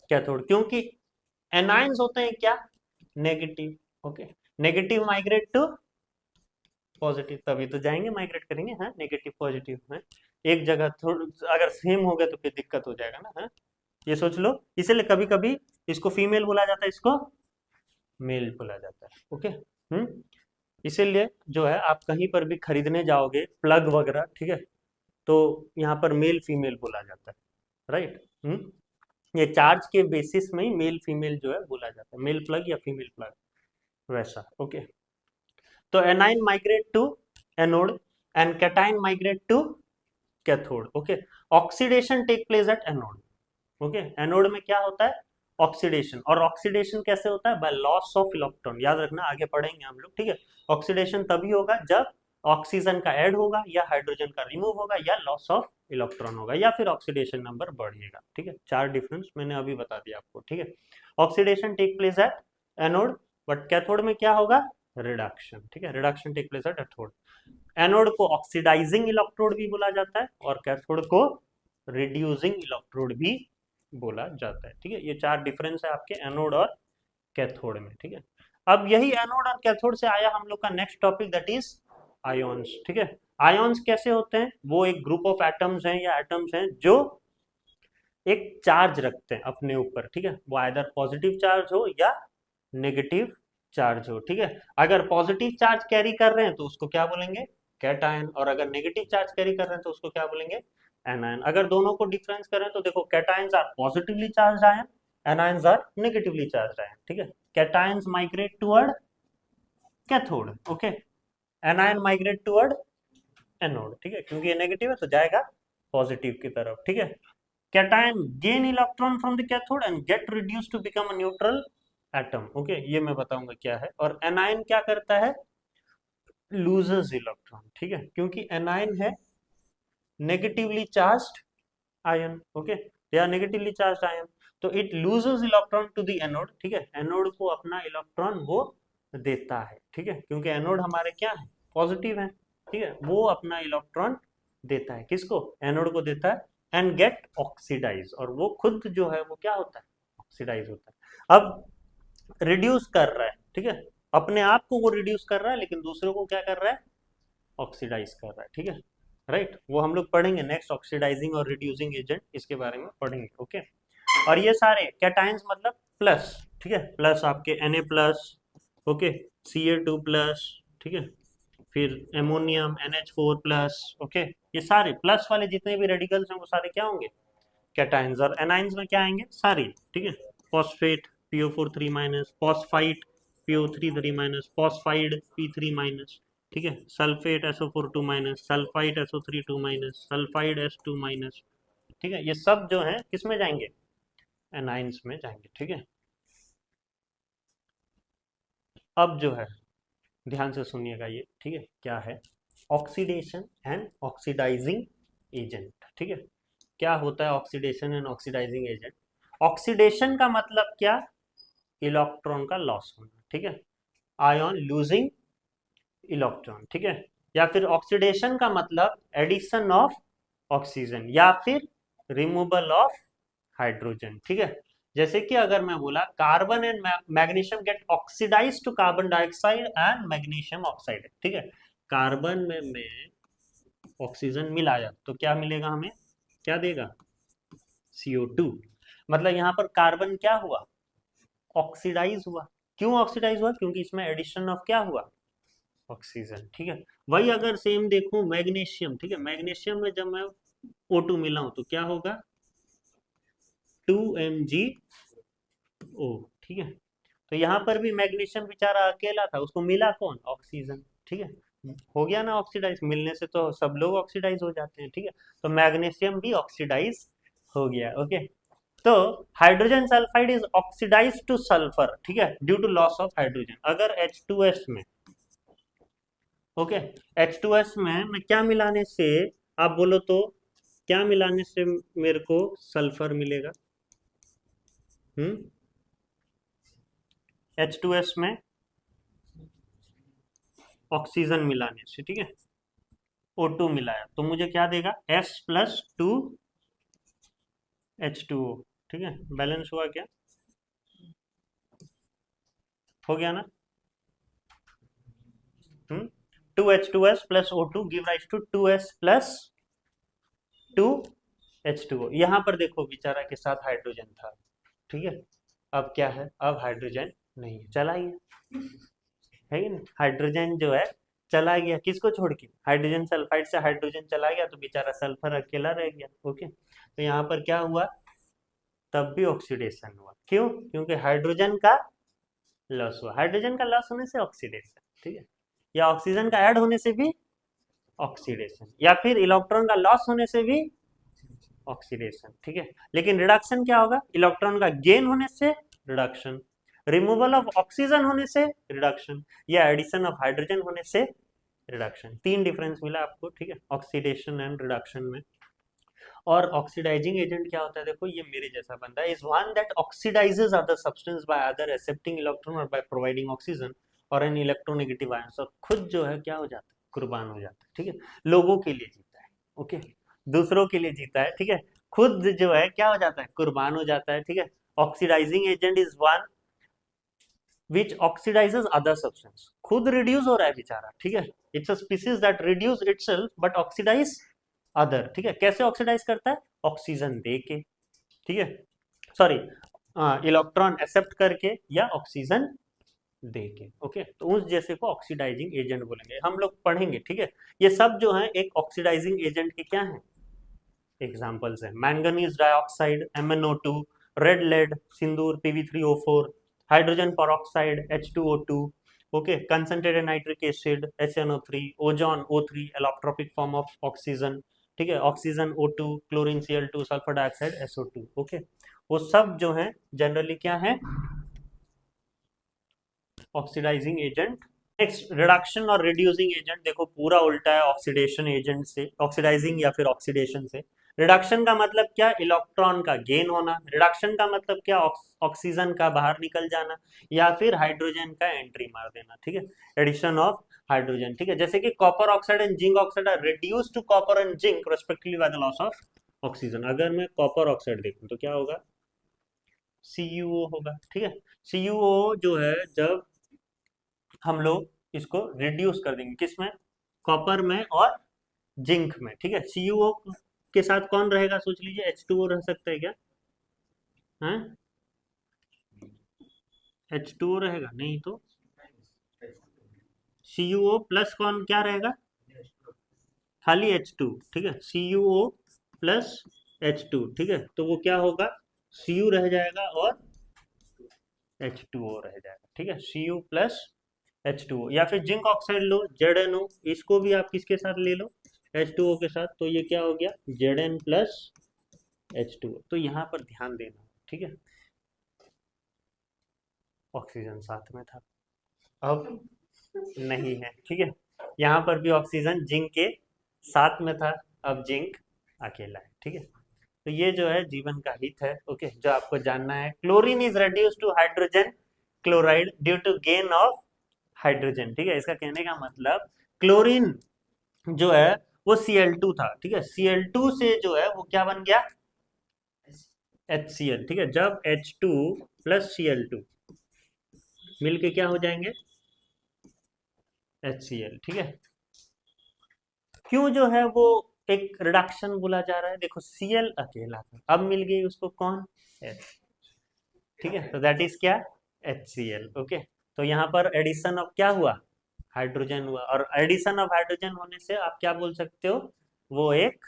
cathode, क्योंकि एनायंस होते हैं क्या, negative. Okay, negative migrate to positive, तभी तो जाएंगे, माइग्रेट करेंगे, हाँ, नेगेटिव पॉजिटिव है। एक जगह थोड़ा अगर सेम हो गया तो फिर दिक्कत हो जाएगा ना, हाँ, ये सोच लो। इसलिए कभी कभी इसको फीमेल बोला जाता है, इसको मेल बोला जाता है। ओके, इसीलिए जो है आप कहीं पर भी खरीदने जाओगे प्लग वगैरह, ठीक है, तो यहाँ पर मेल फीमेल बोला जाता है, राइट। ये चार्ज के बेसिस में ही मेल फीमेल जो है बोला जाता है, मेल प्लग या फीमेल प्लग, वैसा। ओके, तो anion migrate to anode and cation migrate to cathode. Okay, oxidation take place at anode. Okay, anode में क्या होता है, ऑक्सीडेशन। और ऑक्सीडेशन कैसे होता है, बाय लॉस ऑफ इलेक्ट्रॉन, याद रखना, आगे पढ़ेंगे हम लोग, ठीक है। ऑक्सीडेशन तभी होगा जब ऑक्सीजन का ऐड होगा या हाइड्रोजन का रिमूव होगा या लॉस ऑफ इलेक्ट्रॉन होगा या फिर ऑक्सीडेशन नंबर बढ़ेगा, ठीक है। 4 डिफरेंस मैंने अभी बता दिया आपको, ठीक है। Oxidation take place at anode, but cathode में क्या होगा, रिडक्शन, ठीक है, reduction take place at cathode. Anode को ऑक्सीडाइजिंग इलेक्ट्रोड भी बोला जाता है और कैथोड को रिड्यूसिंग इलेक्ट्रोड भी बोला जाता है, ठीक है। ये 4 डिफरेंस है आपके एनोड और कैथोड में, ठीक है। अब यही एनोड और कैथोड से आया हम लोग का next topic, that is ions, ठीक है। आयोन्स कैसे होते हैं, वो एक ग्रुप ऑफ एटम्स हैं या एटम्स हैं जो एक चार्ज रखते हैं अपने ऊपर, ठीक है, वो आइदर पॉजिटिव चार्ज हो या नेगेटिव चार्ज हो, ठीक है। अगर पॉजिटिव चार्ज कैरी कर रहे हैं तो उसको क्या बोलेंगे, कैटायन, और अगर नेगेटिव चार्ज कैरी कर रहे हैं तो उसको क्या बोलेंगे, एनायन। अगर दोनों को डिफरेंस करें तो देखो cations are positively charged ion, anions are negatively charged ion, ठीक है। Cations migrate toward cathode, okay, anion migrate toward anode, ठीक है, क्योंकि ये नेगेटिव है तो जाएगा पॉजिटिव की तरफ, ठीक है। Cation gain electron from the cathode and get reduce to become a neutral atom, okay, ये मैं बताऊंगा क्या है। और एनायन क्या करता है, लूजेस इलेक्ट्रॉन, ठीक है, क्योंकि एनायन है negatively charged ion, okay, they are negatively charged ion, तो it loses electron to the anode, ठीक है, एनोड को अपना इलेक्ट्रॉन वो देता है, ठीक है, क्योंकि एनोड हमारे क्या है, पॉजिटिव है, ठीक है, वो अपना इलेक्ट्रॉन देता है, किसको, एनोड को देता है, एंड गेट ऑक्सीडाइज, और वो खुद जो है वो क्या होता है, ऑक्सीडाइज होता है। अब रिड्यूस कर रहा है, ठीक है, अपने आप को वो रिड्यूस कर रहा है, लेकिन दूसरों को क्या कर रहा है, ऑक्सीडाइज कर रहा है, ठीक है, राइट, वो हम लोग पढ़ेंगे नेक्स्ट, ऑक्सीडाइजिंग और रिड्यूसिंग एजेंट, इसके बारे में पढ़ेंगे, ओके। और ये सारे कैटायंस मतलब प्लस, ठीक है, प्लस आपके Na plus, okay, Ca2 plus, ठीक है, फिर एमोनियम NH4 प्लस, ओके, ये सारे प्लस वाले जितने भी रेडिकल्स हैं वो सारे क्या होंगे, कैटायंस, और एनाइंस में क्या आएंगे, सारी, ठीक है, phosphate PO4 3 minus, phosphite PO3 3 minus, phosphide P3 minus, ठीक है, sulphate SO4 2 minus, sulphite SO3 2 minus, sulphide S2 minus, ठीक है, ये सब जो है किस में जाएंगे, एनाइंस में जाएंगे, ठीक है। अब जो है ध्यान से सुनिएगा ये, ठीक है, क्या है, ऑक्सीडेशन एंड ऑक्सीडाइजिंग एजेंट, ठीक है, क्या होता है oxidation and oxidizing agent. Oxidation का मतलब क्या, इलेक्ट्रॉन का लॉस होना, ठीक है, आयन लूजिंग इलेक्ट्रॉन, ठीक है, या फिर ऑक्सीडेशन का मतलब एडिशन ऑफ ऑक्सीजन या फिर रिमूवल ऑफ हाइड्रोजन, ठीक है। जैसे कि अगर मैं बोला carbon and magnesium get oxidize to carbon dioxide and magnesium oxide, ठीक है, कार्बन में मैं ऑक्सीजन मिलाया तो क्या मिलेगा हमें, क्या देगा, CO2, मतलब यहाँ पर कार्बन क्या हुआ, ऑक्सीडाइज हुआ, क्यों ऑक्सीडाइज हुआ, क्योंकि इसमें एडिशन ऑफ क्या हुआ, ऑक्सीजन, ठीक है। वही अगर सेम देखूं मैग्नीशियम, ठीक है, मैग्नीशियम में जब मैं O2 मिलाऊं तो क्या होगा, 2MgO, ठीक है, तो यहाँ पर भी मैग्नीशियम बेचारा अकेला था, उसको मिला कौन, ऑक्सीजन, ठीक है, हो गया ना ऑक्सीडाइज, मिलने से तो सब लोग ऑक्सीडाइज हो जाते हैं, ठीक है, तो मैग्नीशियम भी ऑक्सीडाइज हो गया, ओके। तो hydrogen sulphide is oxidize to sulphur, ठीक है, due to loss of hydrogen. अगर H2S में, ओके, H2S में मैं क्या मिलाने से, आप बोलो तो क्या मिलाने से मेरे को सल्फर मिलेगा, H2S में ऑक्सीजन मिलाने से, ठीक है, O2 मिलाया तो मुझे क्या देगा, S+2H2O, ठीक है, बैलेंस हुआ क्या, हो गया ना, 2H2S plus O2 give rise to 2S plus 2H2O। यहाँ पर देखो बेचारा के साथ हाइड्रोजन था, ठीक है, अब क्या है, अब हाइड्रोजन नहीं है, चला गया, है कि नहीं, हाइड्रोजन जो है चला गया, किसको छोड़ के, हाइड्रोजन सल्फाइड से हाइड्रोजन चला गया तो बेचारा सल्फर अकेला रह गया, ओके, तो यहाँ पर क्या हुआ, तब भी ऑक्सीडेशन हुआ, क्यों, क्योंकि हाइड्रोजन का लॉस हुआ, हाइड्रोजन का लॉस होने से ऑक्सीडेशन, ठीक है, या ऑक्सीजन का ऐड होने से भी ऑक्सीडेशन, या फिर इलेक्ट्रॉन का लॉस होने से भी ऑक्सीडेशन, ठीक है, लेकिन रिडक्शन क्या होगा, इलेक्ट्रॉन का गेन होने से रिडक्शन, रिमूवल ऑफ ऑक्सीजन होने से रिडक्शन, या एडिशन ऑफ हाइड्रोजन होने से रिडक्शन, तीन डिफरेंस मिला आपको, ठीक है, ऑक्सीडेशन एंड रिडक्शन में। और ऑक्सीडाइजिंग एजेंट क्या होता है, देखो ये मेरे जैसा बंदा है, is one that oxidises other substance by other accepting electron और बाय प्रोवाइडिंग ऑक्सीजन और एन इलेक्ट्रोनेगेटिव आयंस, और खुद जो है क्या हो जाता है, कुर्बान हो जाता है, ठीक है, लोगों के लिए जीता है, ओके, दूसरों के लिए जीता है, ठीक है, खुद जो है क्या हो जाता है, कुर्बान हो जाता है, ठीक है। Oxidizing agent is one which oxidizes other substance, खुद रिड्यूस हो रहा है बेचारा, ठीक है, it's a species that reduce itself but oxidize other, ठीक है, कैसे ऑक्सीडाइज करता है, ऑक्सीजन दे के, ठीक है, सॉरी, इलेक्ट्रॉन एक्सेप्ट करके या ऑक्सीजन दे के, ओके, तो उस जैसे को ऑक्सीडाइजिंग एजेंट बोलेंगे, हम लोग पढ़ेंगे, ठीक है, ये सब जो है एक ऑक्सीडाइजिंग एजेंट के क्या है, एग्जाम्पल्स है manganese dioxide MnO2, red lead सिंदूर Pb3O4, hydrogen peroxide H2O2, okay, concentrated nitric acid HNO3, ozone O3 allotropic form of oxygen, ठीक है, oxygen O2, chlorine Cl2, sulphur dioxide SO2, okay, वो सब जो है जनरली क्या है, ऑक्सीडाइजिंग एजेंट। नेक्स्ट रिडक्शन और रिड्यूसिंग एजेंट, देखो पूरा उल्टा है ऑक्सीडेशन एजेंट से, ऑक्सीडाइजिंग या फिर ऑक्सीडेशन से। रिडक्शन का मतलब क्या, इलेक्ट्रॉन का गेन होना, रिडक्शन का मतलब क्या, ऑक्सीजन का बाहर निकल जाना, या फिर हाइड्रोजन का एंट्री मार देना, ठीक है, एडिशन ऑफ हाइड्रोजन, ठीक है, जैसे कि copper oxide and zinc oxide are reduce to copper and zinc respectively by the loss of oxygen. अगर मैं कॉपर ऑक्साइड देखूं तो क्या होगा, CuO होगा, ठीक है, CuO जो है जब हम लोग इसको रिड्यूस कर देंगे किसमें, कॉपर में और जिंक में, ठीक है, CuO के साथ कौन रहेगा सोच लीजिए, H2O रह सकता है क्या, हैं, H2O रहेगा नहीं तो CuO प्लस कौन क्या रहेगा, खाली H2, ठीक है, CuO प्लस H2, ठीक है, तो वो क्या होगा, Cu रह जाएगा और H2O रह जाएगा, ठीक है, Cu प्लस H2O, या फिर जिंक ऑक्साइड लो ZnO, इसको भी आप किसके साथ ले लो, H2O के साथ, तो ये क्या हो गया, Zn प्लस H2O। तो यहाँ पर ध्यान देना, ठीक है, ऑक्सीजन साथ में था, अब नहीं है, ठीक है, यहाँ पर भी ऑक्सीजन जिंक के साथ में था, अब जिंक अकेला है, ठीक है, तो ये जो है जीवन का हित है, ओके, जो आपको जानना है। Chlorine is reduce to hydrogen chloride due to gain of hydrogen, ठीक है, इसका कहने का मतलब क्लोरीन जो है वो Cl2 था, ठीक है, Cl2 से जो है वो क्या बन गया, HCl, ठीक है, जब H2 प्लस Cl2 मिलके क्या हो जाएंगे, HCl, ठीक है, क्यों जो है वो एक रिडक्शन बोला जा रहा है, देखो Cl अकेला था, अब मिल गई उसको कौन, H, ठीक है, तो दैट इज क्या, HCl, ओके, तो यहाँ पर एडिशन ऑफ क्या हुआ, हाइड्रोजन हुआ, और एडिशन ऑफ हाइड्रोजन होने से आप क्या बोल सकते हो, वो एक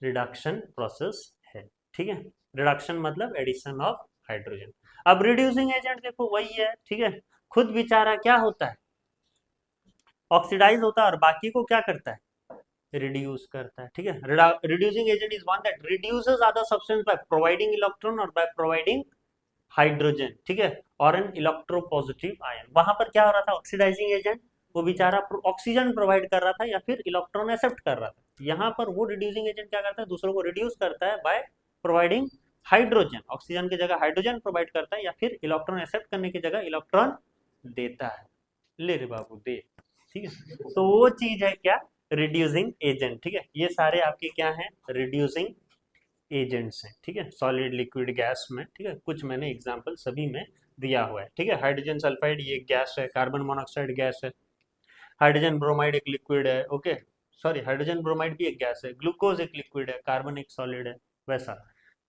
रिडक्शन प्रोसेस है, ठीक है, रिडक्शन मतलब एडिशन ऑफ हाइड्रोजन। अब रिड्यूसिंग एजेंट देखो वही है, ठीक है, खुद बेचारा क्या होता है, ऑक्सीडाइज होता है और बाकी को क्या करता है, रिड्यूस करता है, ठीक है, reducing agent is one that reduces other substance by providing electron और बाय प्रोवाइडिंग हाइड्रोजन, ठीक है, और एन इलेक्ट्रोपॉजिटिव आयन। वहां पर क्या हो रहा था, ऑक्सीडाइजिंग एजेंट वो बेचारा ऑक्सीजन प्रोवाइड कर रहा था या फिर इलेक्ट्रॉन एक्सेप्ट कर रहा था, यहाँ पर वो रिड्यूसिंग एजेंट क्या करता है, दूसरों को रिड्यूस करता है बाय प्रोवाइडिंग हाइड्रोजन, ऑक्सीजन की जगह हाइड्रोजन प्रोवाइड करता है या फिर इलेक्ट्रॉन एक्सेप्ट करने की जगह इलेक्ट्रॉन देता है, ले रे बाबू दे, ठीक है, तो वो चीज है क्या, रिड्यूसिंग एजेंट, ठीक है, ये सारे आपके क्या हैं, रिड्यूसिंग एजेंट्स हैं, ठीक है, सॉलिड लिक्विड गैस में, ठीक है, कुछ मैंने एग्जांपल सभी में दिया हुआ है, ठीक है, हाइड्रोजन सल्फाइड ये गैस है, कार्बन मोनोऑक्साइड गैस है, हाइड्रोजन ब्रोमाइड एक लिक्विड है, ओके, सॉरी हाइड्रोजन ब्रोमाइड भी एक गैस है, ग्लूकोज एक लिक्विड है, कार्बन एक सॉलिड है, वैसा,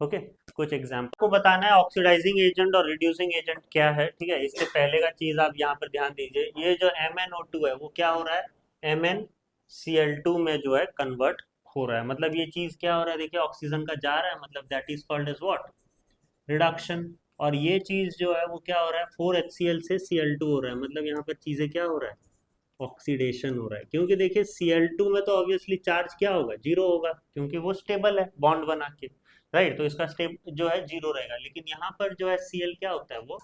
ओके, कुछ एग्जाम्पल को बताना है ऑक्सीडाइजिंग एजेंट और रिड्यूसिंग एजेंट क्या है, ठीक है, इससे पहले का चीज आप यहाँ पर ध्यान दीजिए, ये जो MnO2 है वो क्या हो रहा है, MnCl2 में जो है कन्वर्ट हो रहा है, मतलब ये चीज क्या हो रहा है, देखिए ऑक्सीजन का जा रहा है, मतलब that is called as what, reduction, और ये चीज जो है वो क्या हो रहा है, 4HCl से Cl2 हो रहा है, मतलब यहाँ पर चीजें क्या हो रहा है, ऑक्सीडेशन हो रहा है, क्योंकि देखिए Cl2 में तो ऑब्वियसली चार्ज क्या होगा, जीरो होगा, क्योंकि वो स्टेबल है बॉन्ड बना के, राइट, तो इसका स्टेप जो है जीरो रहेगा, लेकिन यहाँ पर जो है Cl क्या होता है, वो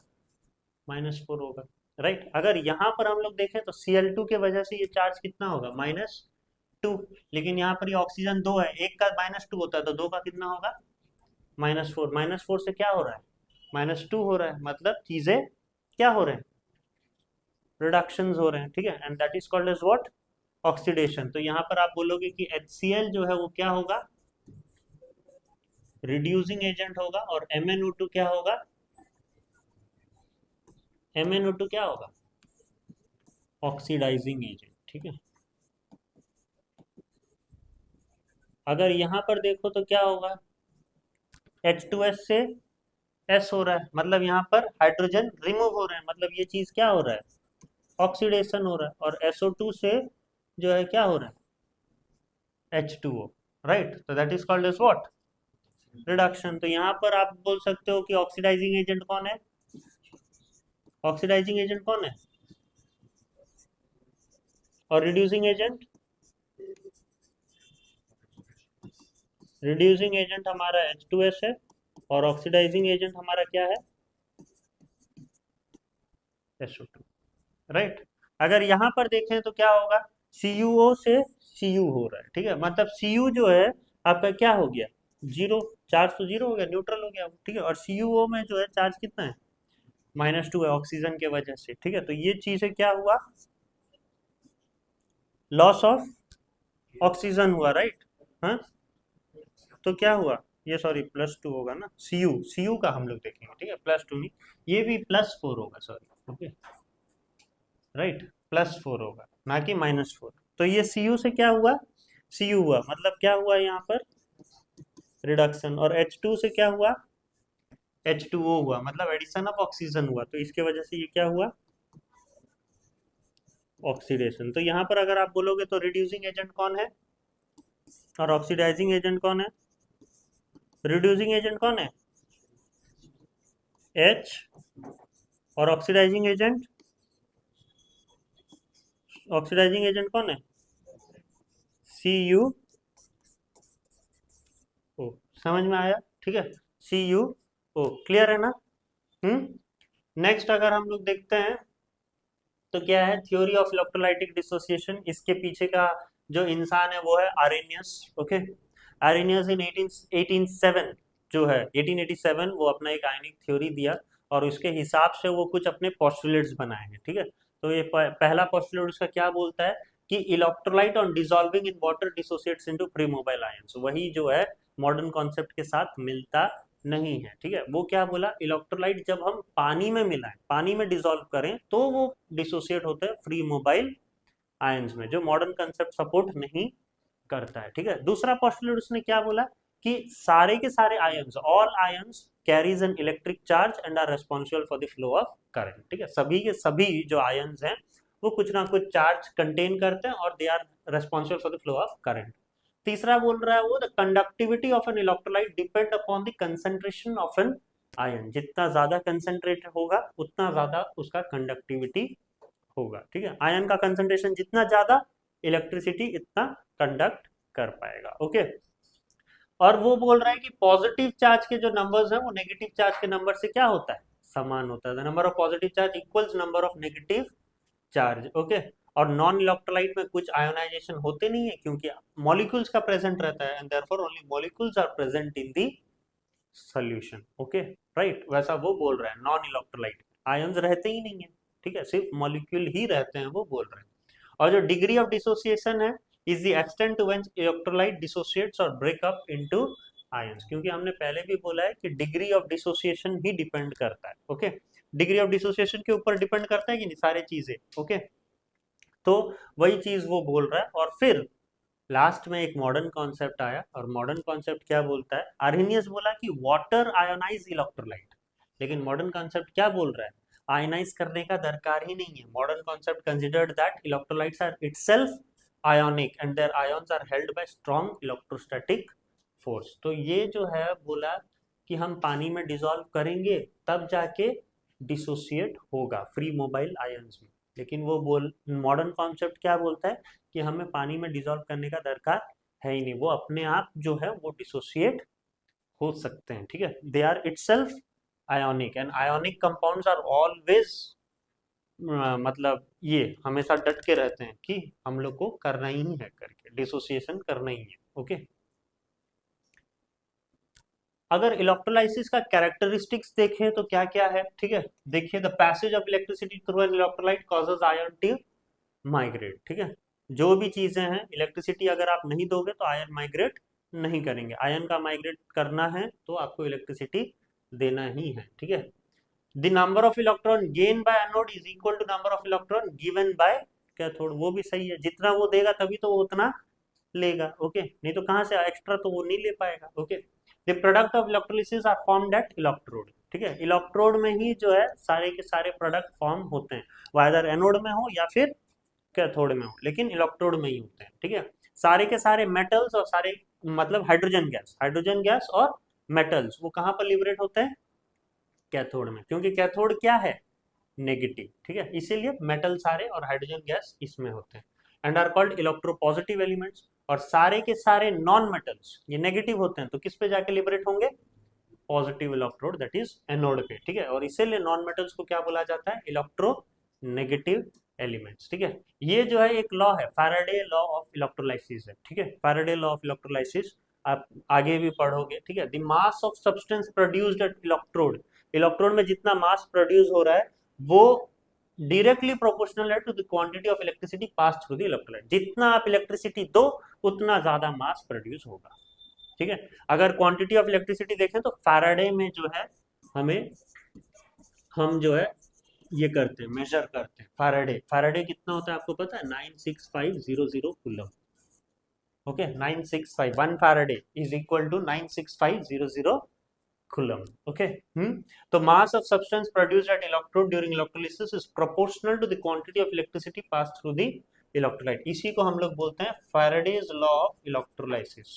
-4 होगा, राइट, अगर यहाँ पर हम लोग देखें तो Cl2 के वजह से ये चार्ज कितना होगा, -2, लेकिन यहाँ पर ये ऑक्सीजन 2 है, एक का -2 होता है तो दो का कितना होगा, -4, -4 से क्या हो रहा है, -2 हो रहा है, मतलब चीजें क्या हो रहे हैं, रिडक्शंस हो रहे हैं, ठीक है, and that is called as what, oxidation. तो यहाँ पर आप बोलोगे कि HCl जो है वो क्या होगा, रिड्यूसिंग एजेंट होगा, और MnO2 क्या होगा, MnO2 क्या होगा, ऑक्सीडाइजिंग एजेंट, ठीक है, अगर यहाँ पर देखो तो क्या होगा, H2S से S हो रहा है, मतलब यहाँ पर हाइड्रोजन रिमूव हो रहे हैं, मतलब ये चीज क्या हो रहा है, ऑक्सीडेशन हो रहा है, और SO2 से जो है क्या हो रहा है, H2O, राइट, तो that is called as what, reduction. तो यहाँ पर आप बोल सकते हो कि ऑक्सीडाइजिंग एजेंट कौन है, ऑक्सीडाइजिंग एजेंट कौन है, और रिड्यूसिंग एजेंट, रिड्यूसिंग एजेंट हमारा H2S है, और ऑक्सीडाइजिंग एजेंट हमारा क्या है, SO2, राइट। अगर यहाँ पर देखें तो क्या होगा, CuO से Cu हो रहा है, ठीक है, मतलब Cu जो है आपका क्या हो गया, जीरो, चार्ज तो जीरो हो गया, न्यूट्रल हो गया, ठीक है, और CuO में जो है चार्ज कितना है, -2 है, ऑक्सीजन के वजह से, ठीक है। तो ये चीज है, क्या हुआ, लॉस ऑफ ऑक्सीजन हुआ, राइट। हाँ, तो क्या हुआ, ये सॉरी +2 होगा ना, Cu का हम लोग देखेंगे, ठीक है, +2 नहीं, ये भी +4 होगा, सॉरी, ओके, राइट, +4 होगा, ना कि -4। तो ये Cu से क्या हुआ, Cu हुआ, मतलब क्या हुआ यहाँ पर, रिडक्शन, और H2 से क्या हुआ, H2O हुआ, मतलब एडिशन ऑफ ऑक्सीजन हुआ, तो इसके वजह से ये क्या हुआ, ऑक्सीडेशन। तो यहाँ पर अगर आप बोलोगे तो रिड्यूसिंग एजेंट कौन है, और ऑक्सीडाइजिंग एजेंट कौन है, रिड्यूसिंग एजेंट कौन है, H, और ऑक्सीडाइजिंग एजेंट, ऑक्सीडाइजिंग एजेंट कौन है, Cu, ओ, समझ में आया, ठीक है, CuO, क्लियर है ना। नेक्स्ट अगर हम लोग देखते हैं तो क्या है, थ्योरी ऑफ इलेक्ट्रोलाइटिक डिसोसिएशन, इसके पीछे का जो इंसान है वो है आरेनियस, ओके। आरेनियस इन 1887 जो है 1887 वो अपना एक आयनिक थ्योरी दिया, और उसके हिसाब से वो कुछ अपने पोस्टुलेट्स बनाए हैं, ठीक है। तो ये पहला पोस्टुलेट उसका क्या बोलता है कि electrolyte on dissolving in water dissociates into free mobile ions, वही जो है मॉडर्न कॉन्सेप्ट के साथ मिलता नहीं है, ठीक है। वो क्या बोला, इलेक्ट्रोलाइट जब हम पानी में मिलाएं, पानी में डिसॉल्व करें, तो वो डिसोसिएट होते हैं फ्री मोबाइल आयंस में, जो मॉडर्न कंसेप्ट सपोर्ट नहीं करता है, ठीक है। दूसरा पोस्टुलेट उसने क्या बोला कि सारे के सारे ions, all ions carries an electric charge and are responsible for the flow of current, ठीक है। सभी के सभी जो आयंस हैं वो कुछ ना कुछ चार्ज कंटेन करते हैं, और they are responsible for the flow of current. तीसरा बोल रहा है वो, the conductivity of an electrolyte depend upon the concentration of an ion, जितना ज्यादा कंसंट्रेट होगा उतना ज्यादा उसका कंडक्टिविटी होगा, ठीक है। आयन का कंसंट्रेशन जितना ज्यादा, इलेक्ट्रिसिटी इतना कंडक्ट कर पाएगा, ओके। और वो बोल रहा है कि पॉजिटिव चार्ज के जो नंबर्स हैं वो नेगेटिव चार्ज के नंबर से क्या होता है, समान होता है, number of positive charge equals number of negative charge, okay. और नॉन इलेक्ट्रोलाइट में कुछ आयोनाइजेशन होते नहीं है, क्योंकि मॉलिक्यूल्स का प्रेजेंट रहता है, and therefore only molecules are present in the solution, okay, right. वैसा वो बोल रहा है, नॉन इलेक्ट्रोलाइट आयंस रहते ही नहीं है, ठीक है, सिर्फ मॉलिक्यूल ही रहते हैं, वो बोल रहे हैं। और जो डिग्री ऑफ डिसोसिएशन है, is the extent to when electrolyte dissociates और ब्रेक अप इनटू आयंस, क्योंकि हमने पहले भी बोला है कि डिग्री ऑफ डिसोसिएशन भी डिपेंड करता है, ओके। डिग्री ऑफ डिसोसिएशन के ऊपर डिपेंड करता है कि नहीं, सारे चीजें, ओके। तो वही चीज वो बोल रहा है, और फिर लास्ट में एक मॉडर्न कॉन्सेप्ट आया, और मॉडर्न कॉन्सेप्ट क्या बोलता है, आर्हेनियस बोला कि वाटर आयोनाइज इलेक्ट्रोलाइट, लेकिन मॉडर्न कॉन्सेप्ट क्या बोल रहा है, आयोनाइज करने का दरकार ही नहीं है। Modern concept considered that electrolytes are itself ionic and their ions are held by strong electrostatic force. तो ये जो है बोला कि हम पानी में डिसॉल्व करेंगे तब जाके डिसोसिएट होगा फ्री मोबाइल आयंस में, लेकिन वो बोल मॉडर्न कॉन्सेप्ट क्या बोलता है कि हमें पानी में डिसॉल्व करने का दरकार है ही नहीं, वो अपने आप जो है वो डिसोसिएट हो सकते हैं, ठीक है। They are itself ionic, and ionic compounds are always, मतलब ये हमेशा डट के रहते हैं कि हम लोग को करना ही है, करके डिसोसिएशन करना ही है, ओके। अगर इलेक्ट्रोलाइसिस का कैरेक्टरिस्टिक्स देखें तो क्या क्या है, ठीक है, देखिए, the passage of electricity through an electrolyte causes ion to migrate, ठीक है। जो भी चीजें हैं, इलेक्ट्रिसिटी अगर आप नहीं दोगे तो आयन माइग्रेट नहीं करेंगे, आयन का माइग्रेट करना है तो आपको इलेक्ट्रिसिटी देना ही है, ठीक है। The number of electron gain by anode is equal to number of electron given by cathode, वो भी सही है, जितना वो देगा तभी तो वो उतना लेगा, ओके, नहीं तो कहाँ से एक्स्ट्रा तो वो नहीं ले पाएगा, okay. The product of electrolysis are formed at electrode, ठीक है, इलेक्ट्रोड में ही जो है सारे के सारे प्रोडक्ट फॉर्म होते हैं, वाइदर एनोड में हो या फिर कैथोड में हो, लेकिन इलेक्ट्रोड में ही होते हैं, ठीक है। सारे के सारे मेटल्स और सारे मतलब हाइड्रोजन गैस और मेटल्स वो कहाँ पर लिबरेट होते हैं? कैथोड में, क्योंकि कैथोड क्या है? नेगेटिव, ठीक है, इसीलिए मेटल सारे और हाइड्रोजन गैस इसमें होते हैं and are called electropositive elements. और सारे के सारे नॉन मेटल्स ये नेगेटिव होते हैं, तो किस पे जाके लिबरेट होंगे? Positive electrode, that is anode पे, ठीक है। और इसीलिए नॉन मेटल्स को क्या बोला जाता है? इलेक्ट्रो नेगेटिव एलिमेंट्स, ठीक है। ये जो है एक लॉ है, फैराडे लॉ ऑफ इलेक्ट्रोलाइसिस है, ठीक है। फैराडे लॉ ऑफ इलेक्ट्रोलाइसिस आप आगे भी पढ़ोगे, ठीक है। The mass of substance produced at electrode, electrode में जितना मास प्रोड्यूस हो रहा है वो डायरेक्टली प्रोपोर्शनल है to the quantity of electricity pass through the electrolyte. जितना आप इलेक्ट्रिसिटी दो उतना ज्यादा मास प्रोड्यूस होगा, ठीक है। अगर क्वांटिटी ऑफ इलेक्ट्रिसिटी देखें तो फैराडे में जो है हमें हम जो है ये करते हैं, मेजर करते हैं। फैराडे फैराडे कितना होता है आपको पता है? 96500 coulomb, okay. 965 1 Faraday is equal to 96500 coulomb, okay. तो mass of substance produced at electrode during electrolysis is proportional to the quantity of electricity pass through the electrolyte. इसी को हम लोग बोलते हैं फैराडेज लॉ ऑफ इलेक्ट्रोलाइसिस,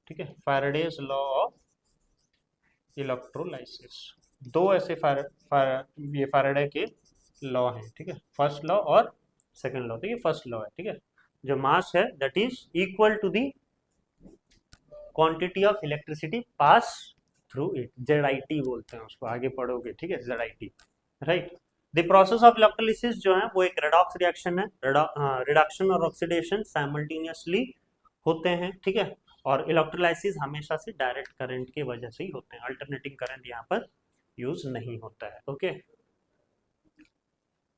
ठीक है। Faraday's law of electrolysis, दो ऐसे ये फैराडे के लॉ हैं, ठीक है। फर्स्ट लॉ और सेकंड लॉ, तो ये फर्स्ट लॉ है, ठीक है। जो मास है that is equal to the quantity of electricity pass through it, ZIT बोलते हैं उसको, आगे पढ़ोगे, ठीक है, ZIT, right. The process of electrolysis जो है वो एक रेडॉक्स रिएक्शन है, रिडक्शन और ऑक्सीडेशन साइमल्टेनियसली होते हैं, ठीक है। और इलेक्ट्रोलाइसिस हमेशा से डायरेक्ट करंट की वजह से ही होते हैं, अल्टरनेटिंग करंट यहाँ पर यूज नहीं होता है, ओके।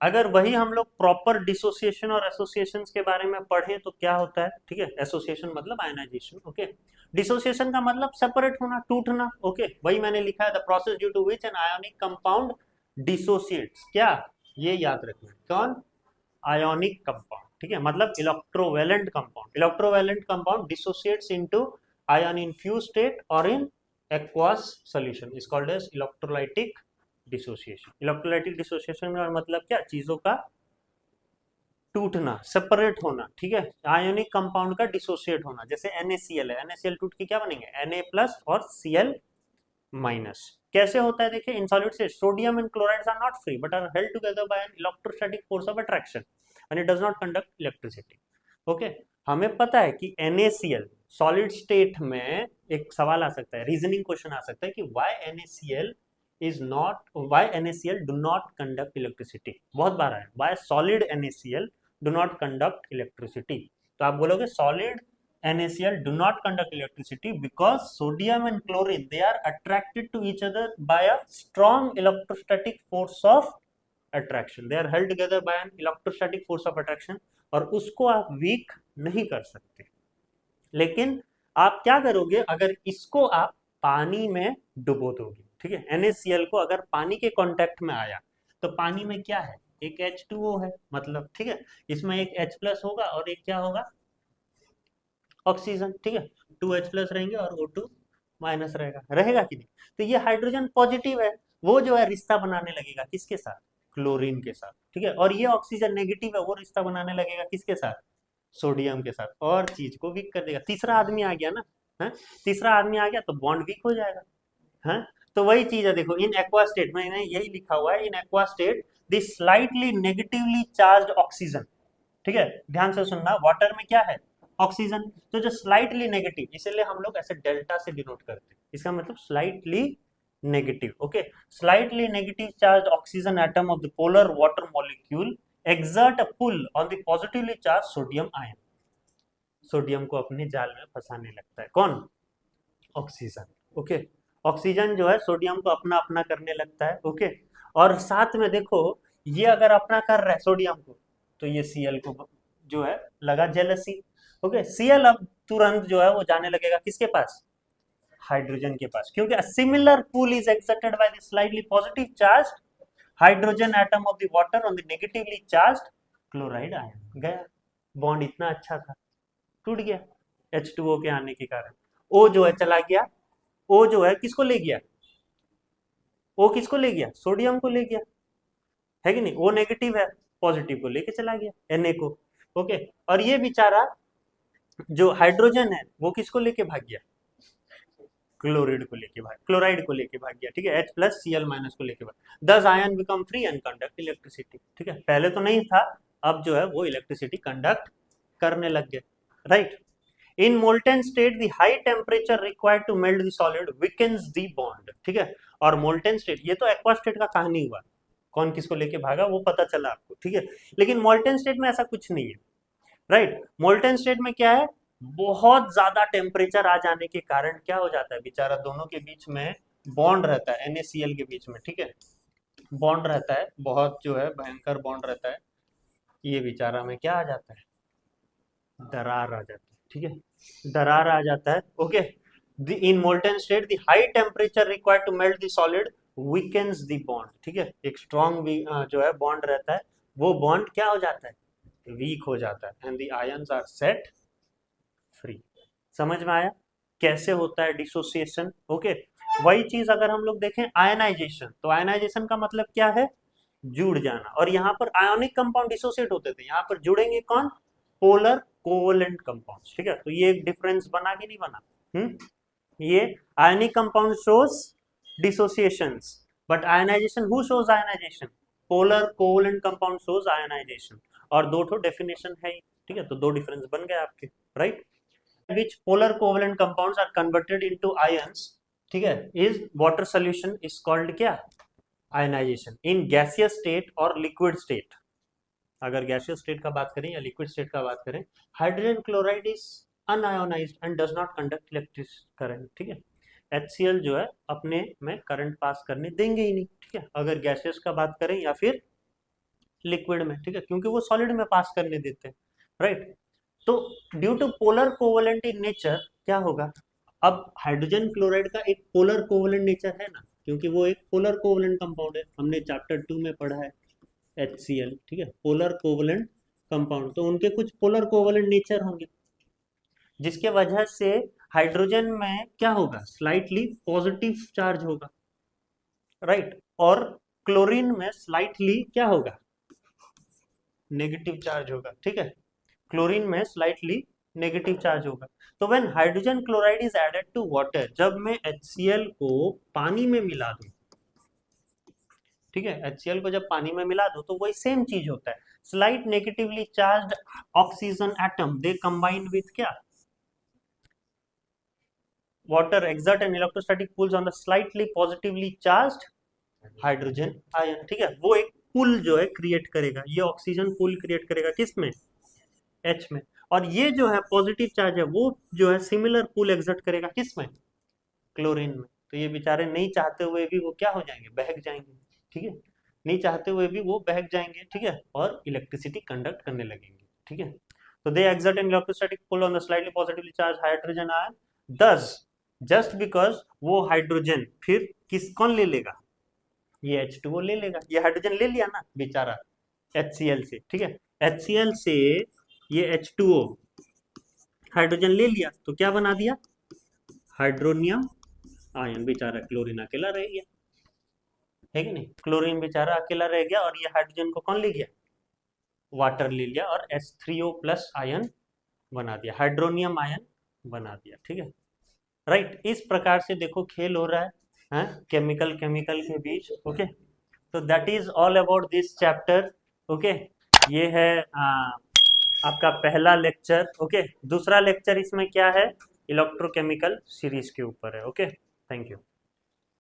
अगर वही हम लोग प्रॉपर डिसोसिएशन और एसोसिएशन के बारे में पढ़ें तो क्या होता है, ठीक है। एसोसिएशन मतलब आयनाइजेशन, ओके। डिसोसिएशन का मतलब सेपरेट होना, टूटना, ओके। वही मैंने लिखा है, the process due to which an ionic compound dissociates, क्या ये याद रखना, कौन? आयोनिक कंपाउंड, ठीक है, मतलब electrovalent compound. Electrovalent compound dissociates into ion in fuse state और इन aqueous solution is called as electrolytic dissociation. Electrolytic dissociation का मतलब क्या? चीजों का टूटना, सेपरेट होना, ठीक है। आयोनिक कंपाउंड का डिसोसिएट होना, जैसे NaCl है, NaCl टूट के क्या बनेंगे? Na+ और Cl-। कैसे होता है देखिए, इन सॉलिड से sodium and chlorides are not free but are held together by an electrostatic force of attraction and it does not conduct electricity, okay. हमें पता है कि NaCl सॉलिड स्टेट में एक सवाल आ सकता है, रीजनिंग क्वेश्चन आ सकता है कि why NaCl do not conduct electricity, बहुत बार है, why solid NaCl do not conduct electricity। तो आप बोलोगे solid NaCl do not conduct electricity because sodium and chlorine they are attracted to each other by a strong electrostatic force of attraction, they are held together by an electrostatic force of attraction, और उसको आप week नहीं कर सकते। लेकिन आप क्या करोगे, अगर इसको आप पानी में डुबो दोगे, ठीक है। NaCl को अगर पानी के कांटेक्ट में आया तो पानी में क्या है? एक H2O है, मतलब, ठीक है, इसमें एक H+ होगा और एक क्या होगा? ऑक्सीजन, ठीक है। 2H+ रहेंगे और O2- रहेगा कि नहीं? तो ये हाइड्रोजन पॉजिटिव है, वो जो है रिश्ता बनाने लगेगा किसके साथ? क्लोरीन के साथ, ठीक है। और ये ऑक्सीजन नेगेटिव है, वो रिश्ता बनाने लगेगा किसके साथ? सोडियम के साथ, और चीज को वीक कर देगा। तीसरा आदमी आ गया ना, है? तीसरा आदमी आ गया तो बॉन्ड वीक हो जाएगा, है? तो वही चीज है, देखो, इन एक्वा स्टेट में यही लिखा हुआ है, इन aqua state the slightly negatively charged oxygen, ठीक है, ध्यान से सुनना, वाटर में क्या है? ऑक्सीजन। तो जो स्लाइटली नेगेटिव, इसलिए हम लोग ऐसे डेल्टा से डिनोट करते हैं, इसका मतलब slightly negative, okay. Slightly negative charge oxygen atom of the polar water molecule exert a pull on the positively charged sodium ion, sodium को अपने जाल में फंसाने लगता है कौन? Oxygen, okay. ऑक्सीजन जो है सोडियम को अपना अपना करने लगता है, ओके। और साथ में देखो, ये अगर अपना कर रहा है सोडियम को तो ये Cl को जो है लगा जेलसी, ओके। Cl अब तुरंत जो है वो जाने लगेगा किसके पास? हाइड्रोजन के पास, क्योंकि similar pull is exerted by the slightly positive charge hydrogen atom of the water on the negatively charged chloride ion. गया, बॉन्ड इतना अच्छा था, टूट गया H2O के आने के कारण। O जो है चला गया, O जो है किसको ले गया? O किसको ले गया? सोडियम को ले गया, है कि नहीं? O नेगेटिव है, पॉजिटिव को लेके चला गया Na को, ओके। और ये बेचारा जो हाइड्रोजन है वो किसको लेके भाग गया, क्लोराइड को लेके भाग गया, ठीक है, H+Cl- को लेके भाग, दस ion become free and conduct electricity, ठीक है, पहले तो नहीं था, अब जो है वो इलेक्ट्रिसिटी कंडक्ट करने लग गए, right. In molten state the high temperature required to melt the solid weakens the bond, ठीक है, और मोल्टेन स्टेट, ये तो एक्वा स्टेट का कहानी हुआ, कौन किसको लेके भागा वो पता चला आपको, ठीक है, लेकिन मोल्टेन स्टेट में ऐसा कुछ नहीं है, राइट। मोल्टेन स्टेट में क्या है, बहुत ज्यादा टेम्परेचर आ जाने के कारण क्या हो जाता है, बेचारा दोनों के बीच में बॉन्ड रहता है, NaCl के बीच में, ठीक है, बॉन्ड रहता है, बहुत जो है भयंकर बॉन्ड रहता है, ये बेचारा में क्या आ जाता है, दरार आ जाती है, ठीक है, दरार आ जाता है, okay. In molten state the high temperature required to melt the solid weakens the bond, ठीक है, एक स्ट्रॉन्ग जो है बॉन्ड रहता है, वो बॉन्ड क्या हो जाता है, वीक हो जाता है, and the ions are set free. समझ में आया कैसे होता है डिसोसिएशन, ओके। वही चीज अगर हम लोग देखें आयनाइजेशन, तो आयनाइजेशन का मतलब क्या है, जुड़ जाना, और यहाँ पर आयोनिक कंपाउंड डिसोसिएट होते थे, यहाँ पर जुड़ेंगे कौन, पोलर कोवलेंट कंपाउंड्स, ठीक है, तो ये एक डिफरेंस बना कि नहीं बना, ये ionic compound shows dissociations, but ionisation who shows ionisation, polar covalent compound shows ionisation, और दो ठो डेफिनेशन है, ठीक है, तो दो डिफरेंस बन गए आपके, right. which polar covalent compounds are converted into ions, ठीक है, is water solution is called क्या, ionization in gaseous state और liquid state। अगर गैसियस स्टेट का बात करें या लिक्विड स्टेट का बात करें, hydrogen chloride is unionised and does not conduct electric current, ठीक है, HCl जो है अपने में करंट पास करने देंगे ही नहीं, ठीक है, अगर गैसियस का बात करें या फिर लिक्विड में, ठीक है, क्योंकि वो सॉलिड में पास करने देते हैं, राइट। तो due to polar covalent in nature क्या होगा, अब हाइड्रोजन क्लोराइड का एक पोलर कोवलेंट नेचर है ना, क्योंकि वो एक पोलर कोवलेंट कंपाउंड है, हमने चैप्टर 2 में पढ़ा है, HCl, ठीक है, पोलर कोवलेंट कंपाउंड, तो उनके कुछ पोलर कोवलेंट नेचर होंगे, जिसके वजह से हाइड्रोजन में क्या होगा, स्लाइटली पॉजिटिव चार्ज होगा, राइट, और क्लोरीन में स्लाइटली क्या होगा, नेगेटिव चार्ज होगा, ठीक है, क्लोरीन में स्लाइटली नेगेटिव चार्ज होगा। तो when hydrogen chloride is added to water, जब मैं HCl को पानी में मिला दूं, ठीक है, HCl को जब पानी में मिला दो तो वही सेम चीज होता है, slight negatively charged oxygen atom they combine with क्या, water exert an electrostatic pulls on the slightly positively charged hydrogen ion, ठीक है, वो एक पुल जो है क्रिएट करेगा, ये ऑक्सीजन पुल क्रिएट करेगा किसमें, H में, और ये जो है पॉजिटिव चार्ज है वो जो है सिमिलर पुल एक्सर्ट करेगा किसमें, क्लोरीन में, तो ये बेचारे नहीं चाहते हुए भी वो क्या हो जाएंगे, बहक जाएंगे, ठीक है, नहीं चाहते हुए भी वो बहक जाएंगे, ठीक है, और इलेक्ट्रिसिटी कंडक्ट करने लगेंगे, ठीक है, तो they exert an electrostatic pull on the slightly positively charge hydrogen ion, thus just because वो हाइड्रोजन फिर किस कौन ले लेगा, ये H2O ले लेगा, ये हाइड्रोजन ले लिया ना बेचारा HCl से, ठीक है, HCl से ये H2O हाइड्रोजन ले लिया तो क्या बना दिया, हाइड्रोनियम आयन, बेचारा क्लोरीन अकेला रह गया, है कि नहीं, क्लोरीन बेचारा अकेला रह गया, और ये हाइड्रोजन को कौन ले गया, वाटर ले लिया, और H3O+ आयन बना दिया, हाइड्रोनियम आयन बना दिया, ठीक है, राइट। इस प्रकार से देखो खेल हो रहा है केमिकल के बीच, ओके, तो that is all about this chapter, okay, ये है आपका पहला लेक्चर, ओके, दूसरा लेक्चर इसमें क्या है, इलेक्ट्रोकेमिकल सीरीज के ऊपर है, ओके, थैंक यू।